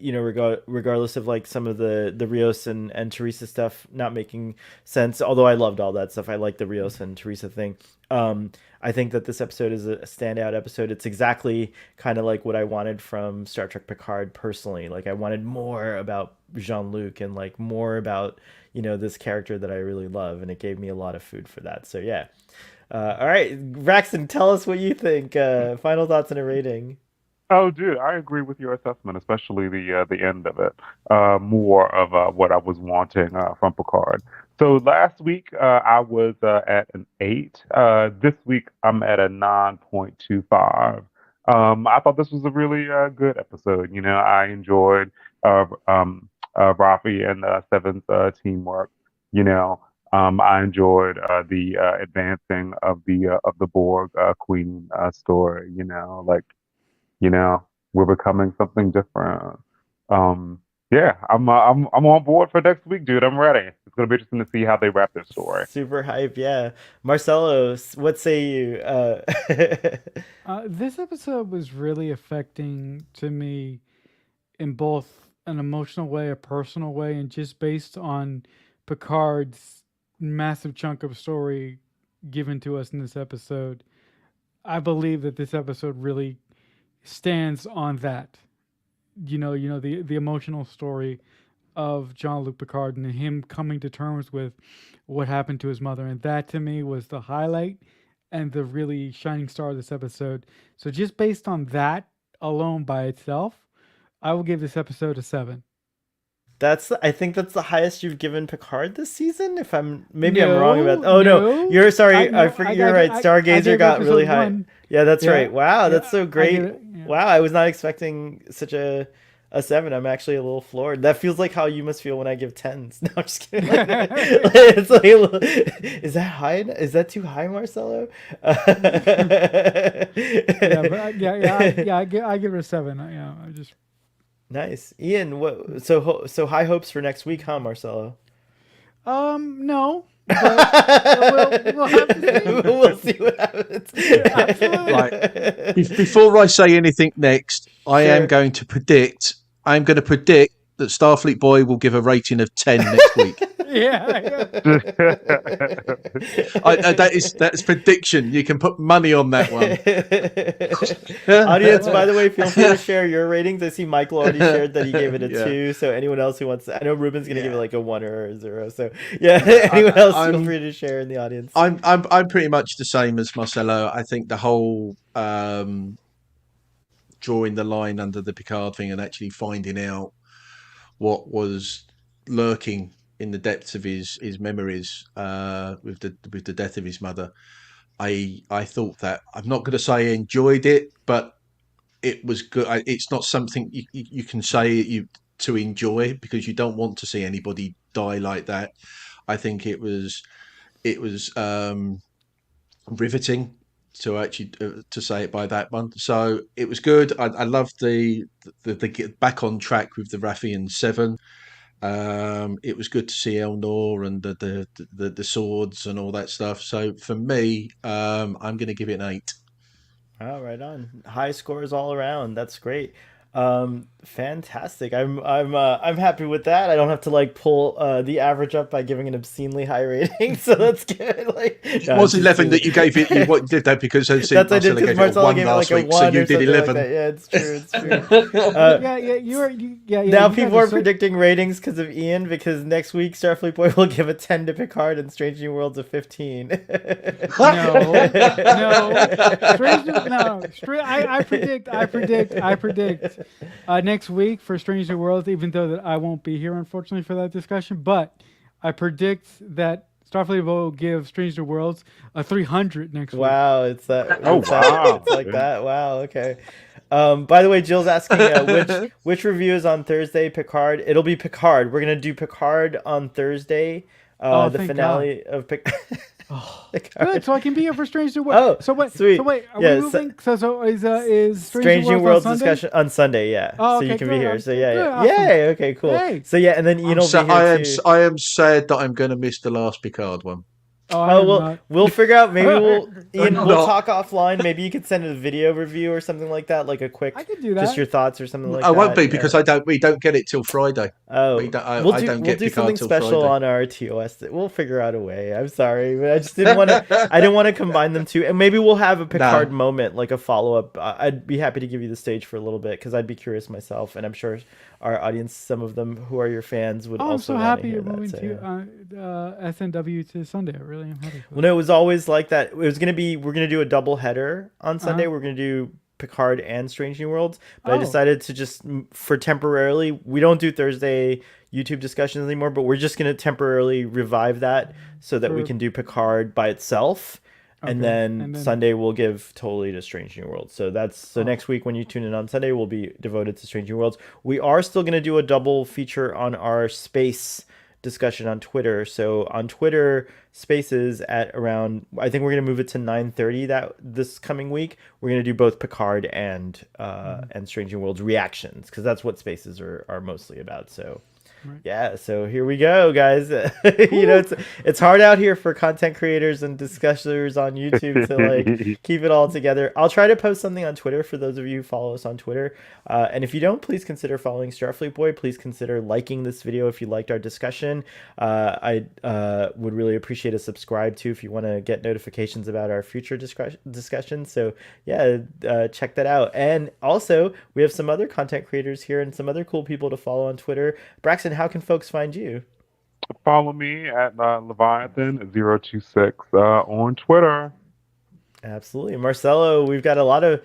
regardless of some of the Rios and Teresa stuff not making sense, although I loved all that stuff. I like the Rios and Teresa thing. I think that this episode is a standout episode. It's exactly kind of what I wanted from Star Trek Picard personally. I wanted more about Jean-Luc and more about this character that I really love, and it gave me a lot of food for that. So yeah. All right, Braxton, tell us what you think. Final thoughts and a rating.
Oh, dude, I agree with your assessment, especially the end of it. More of what I was wanting from Picard. So last week I was at an 8. This week I'm at a 9.25. I thought this was a really good episode. I enjoyed Rafi and Seven's teamwork. You know, I enjoyed the advancing of the Borg Queen story. You know, we're becoming something different. Um, yeah, I'm on board for next week, dude. I'm ready. It's gonna be interesting to see how they wrap this story.
Super hype, yeah. Marcelo, what say you?
This episode was really affecting to me in both an emotional way, a personal way, and just based on Picard's massive chunk of story given to us in this episode. I believe that this episode really stands on that. The emotional story of Jean-Luc Picard and him coming to terms with what happened to his mother, and that to me was the highlight and the really shining star of this episode. So just based on that alone by itself, I will give this episode a 7.
I think that's the highest you've given Picard this season. If I'm wrong about. Oh no, you're sorry. I forget. You're right. Stargazer got really high.
1.
Yeah, that's right. Wow, that's so great.
Yeah.
Wow, I was not expecting such a 7. I'm actually a little floored. That feels like how you must feel when I give 10s. No, I'm just kidding. It's like is that high? Is that too high, Marcelo?
I give it a 7. I just.
Nice, Ian. What? So high hopes for next week, huh, Marcelo?
No. But we'll have to see.
We'll see what happens.
Absolutely.
Right. Before I say anything next, I'm going to predict that Starfleet Boy will give a rating of 10 next week.
Yeah.
That's prediction. You can put money on that one.
Audience, by the way, feel free to share your ratings. I see Michael already shared that he gave it a 2. So anyone else who wants to, I know Ruben's going to give it like a 1 or a 0. So yeah, anyone else feel free to share in the audience.
I'm pretty much the same as Marcelo. I think the whole drawing the line under the Picard thing and actually finding out what was lurking in the depths of his memories with the death of his mother. I thought that, I'm not going to say I enjoyed it, but it was good. It's not something you can say to enjoy, because you don't want to see anybody die like that. I think it was riveting to actually to say it by that one. So it was good. I loved the get back on track with the Raffian 7. It was good to see Elnor and the swords and all that stuff. So for me, I'm going to give it an 8.
Oh, right on. High scores all around. That's great. Fantastic. I'm happy with that. I don't have to like pull the average up by giving an obscenely high rating, so that's good. Like
it was 11 that you gave it. You did that because I
that's I did because Marcelo gave it like a 1
so you
or
did 11.
like that. Yeah, it's true. It's true. Now people are predicting ratings because of Ian, because next week Starfleet Boy will give a 10 to Picard and Strange New Worlds a 15.
No. I predict next week for Strange New Worlds, even though that I won't be here, unfortunately, for that discussion. But I predict that Starfleet will give Strange New Worlds a 300 next week.
Wow, it's that.
Oh, wow.
It's like that. Wow, okay. By the way, Jill's asking which review is on Thursday. Picard. It'll be Picard. We're gonna do Picard on Thursday. The finale of Picard.
Oh, good. So I can be here for Strange New Worlds.
Oh,
so wait,
sweet.
So wait, are
Yeah,
we moving? So is
Strange New Worlds
on
discussion on Sunday? Yeah.
Oh,
so you
okay,
can
good.
be here. So yeah,
Good,
yeah.
awesome.
Yay. Okay, cool.
Yay.
So yeah, and then Ian will be here too.
I am sad that I'm going to miss the last Picard one.
Oh, we'll figure out. Maybe we'll
not.
talk offline. Maybe you could send a video review or something like that, like a quick.
I could do that.
Just your thoughts or something like
I
that.
won't be because we don't get it till Friday.
Oh,
I don't
we'll
get
do
Picard
something
till
special
Friday.
on our TOS. We'll figure out a way. I'm sorry, but I just didn't want to. I didn't want to combine them two, and maybe we'll have a Picard moment, like a follow up. I'd be happy to give you the stage for a little bit because I'd be curious myself, and I'm sure our audience, some of them who are your fans, would
Oh, I'm
also
so
want to
happy
hear
you're
that.
moving
So,
to
yeah.
SNW to Sunday. I really am happy for
Well,
that.
no, it was always like that. It was gonna be we're gonna do a double header on
Uh-huh.
Sunday. We're gonna do Picard and Strange New Worlds, but I
Oh,
decided to just for temporarily we don't do Thursday YouTube discussions anymore, but we're just gonna temporarily revive that so that we
for
can do Picard by itself, and
okay,
then
and then
Sunday we'll give totally to Strange New Worlds. So so
oh,
next week when you tune in on Sunday, will be devoted to Strange New Worlds. We are still gonna do a double feature on our space discussion on Twitter. So on Twitter Spaces at around, I think we're gonna move it to 9:30 that this coming week. We're gonna do both Picard
mhm,
and Strange New Worlds reactions because that's what Spaces are mostly about. So
right.
yeah, so here we go, guys.
Whew.
It's hard out here for content creators and discussers on YouTube to like keep it all together. I'll try to post something on Twitter for those of you who follow us on Twitter. And if you don't, please consider following Starfleet Boy. Please consider liking this video if you liked our discussion. I would really appreciate a subscribe too if you want to get notifications about our future discussions. So yeah, check that out. And also, we have some other content creators here and some other cool people to follow on Twitter. Braxton, how can folks find you?
Follow me at Leviathan026 on Twitter.
Absolutely, Marcelo. We've got a lot.
Yeah,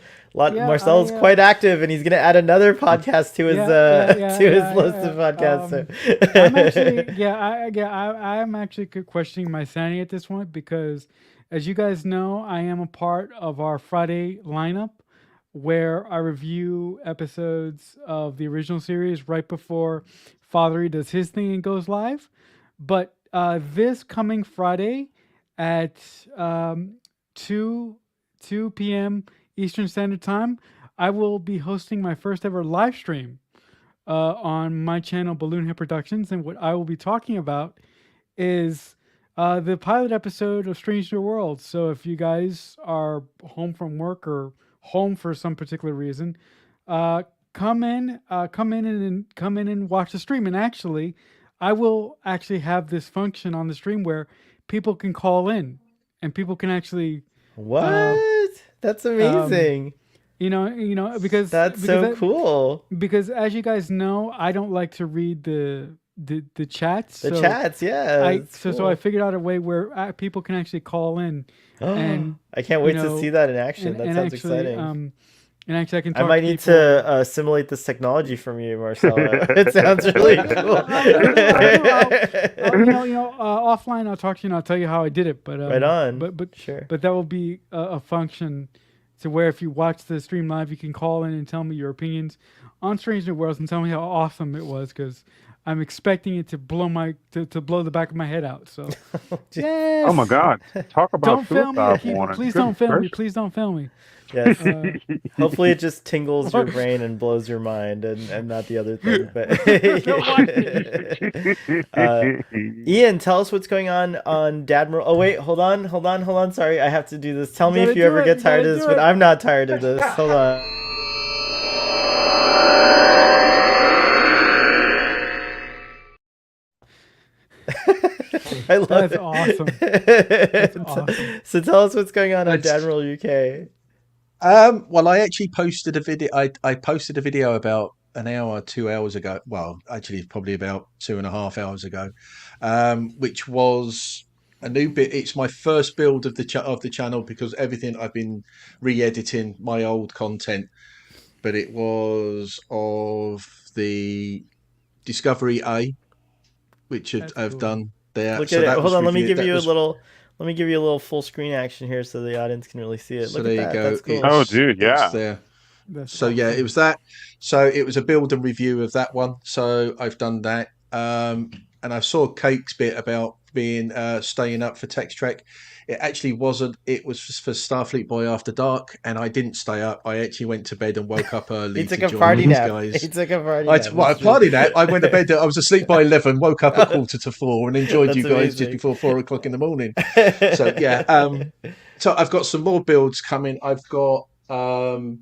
I
Marcelo's quite active, and he's going to add another podcast to his to his list of podcasts.
I'm actually
So.
I'm actually questioning my sanity at this point because, as you guys know, I am a part of our Friday lineup where I review episodes of the original series right before Fathery does his thing and goes live. But this coming Friday at 2 p.m. Eastern Standard Time, I will be hosting my first ever live stream on my channel, Balloon Head Productions. And what I will be talking about is the pilot episode of Strange New Worlds. So if you guys are home from work or home for some particular reason, come in and watch the stream. And actually, I will actually have this function on the stream where people can call in and people can actually, uh,
What? That's
um,
amazing.
because
That's so cool.
because as you guys know, I don't like to read the chats.
The
So
chats, yeah, it's
so I
cool.
figured out a way where people can actually call in and
I can't
you
wait to see
know
that in action.
and
That
and
sounds
actually
exciting.
I can
I
talk
might
to
need
people.
to assimilate this technology from you, Marcelo. It sounds really cool.
I'll do. I'll offline. I'll talk to you and I'll tell you how I did it. But
Right on.
but
Sure.
but that will be a function to where if you watch the stream live, you can call in and tell me your opinions on Strange New Worlds and tell me how awesome it was because I'm expecting it to to blow the back of my head out. So
Oh my
yes,
God. Talk about
don't film me.
suicide warning.
Please don't
Goodness
film me.
gracious.
Please don't film me.
Yes.
Uh,
Hopefully it just tingles your
or-
brain and blows your mind and not the other thing.
Why-
But Ian, tell us what's going on Dadmiral. Oh wait, hold on. Sorry, I have to do this. Tell
you
me if
gotta
you
do
ever
it.
get
You
tired
gotta
of this,
do
but
it.
I'm not tired of this. Hold on. I love
That's
it.
awesome. That's awesome.
So tell us what's going on
It's,
Admiral UK.
well, I actually posted a video. I posted a video about an hour, 2 hours ago. Well, actually, probably about 2.5 hours ago, which was a new bit. It's my first build of the channel because everything I've been re-editing my old content, but it was of the Discovery A, which
That's
I've
cool.
done there.
Look
So
at it.
that
Hold
was
on, let me
reviewed.
give
That
you a
was
little full screen action here so the audience can really see it.
so
Look
there
at
you
that.
go.
That's cool.
Oh, dude,
It's
yeah.
there.
That's
So yeah, it
awesome.
was that. So it was a build and review of that one. So I've done that. And I saw Cake's bit about being staying up for Text Trek. It actually wasn't. It was for Starfleet Boy After Dark, and I didn't stay up. I actually went to bed and woke up
He
early
took
to
a
join
party
these
nap.
guys.
He took a party nap.
I
That's really
party that. I went to bed. I was asleep by 11. Woke up at 4:45 and enjoyed
that's
you guys just
amazing.
before 4 o'clock in the morning. So yeah. So I've got some more builds coming. I've got. Well,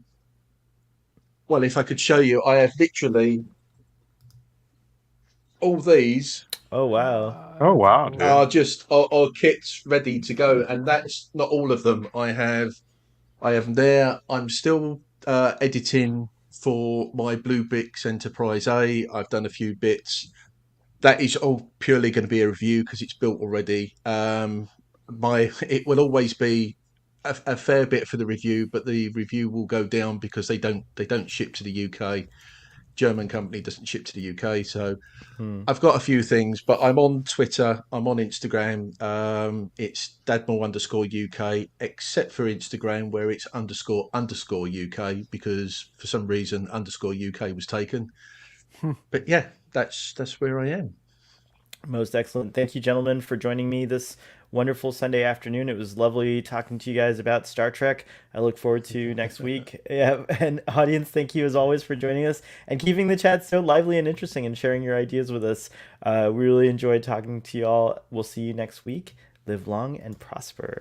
if I could show you, I have literally all these
Oh wow.
Oh,
That's
wow,
cool.
dude.
are just are kits ready to go, and that's not all of them. I have them there. I'm still editing. for my Blue Bricks Enterprise A. I've done a few bits. That is all purely going to be a review because it's built already. It will always be a fair bit for the review, but the review will go down because they don't ship to the UK. German company doesn't ship to the UK, so
Hmm.
I've got a few things, but I'm on Twitter, I'm on Instagram. It's Dadmore_UK, except for Instagram where it's __ UK because for some reason _UK was taken. But yeah, that's where I am.
Most excellent. Thank you, gentlemen, for joining me this wonderful Sunday afternoon. It was lovely talking to you guys about Star Trek. I look forward to next week. Yeah, and audience, thank you as always for joining us and keeping the chat so lively and interesting and sharing your ideas with us. We really enjoyed talking to you all. We'll see you next week. Live long and prosper.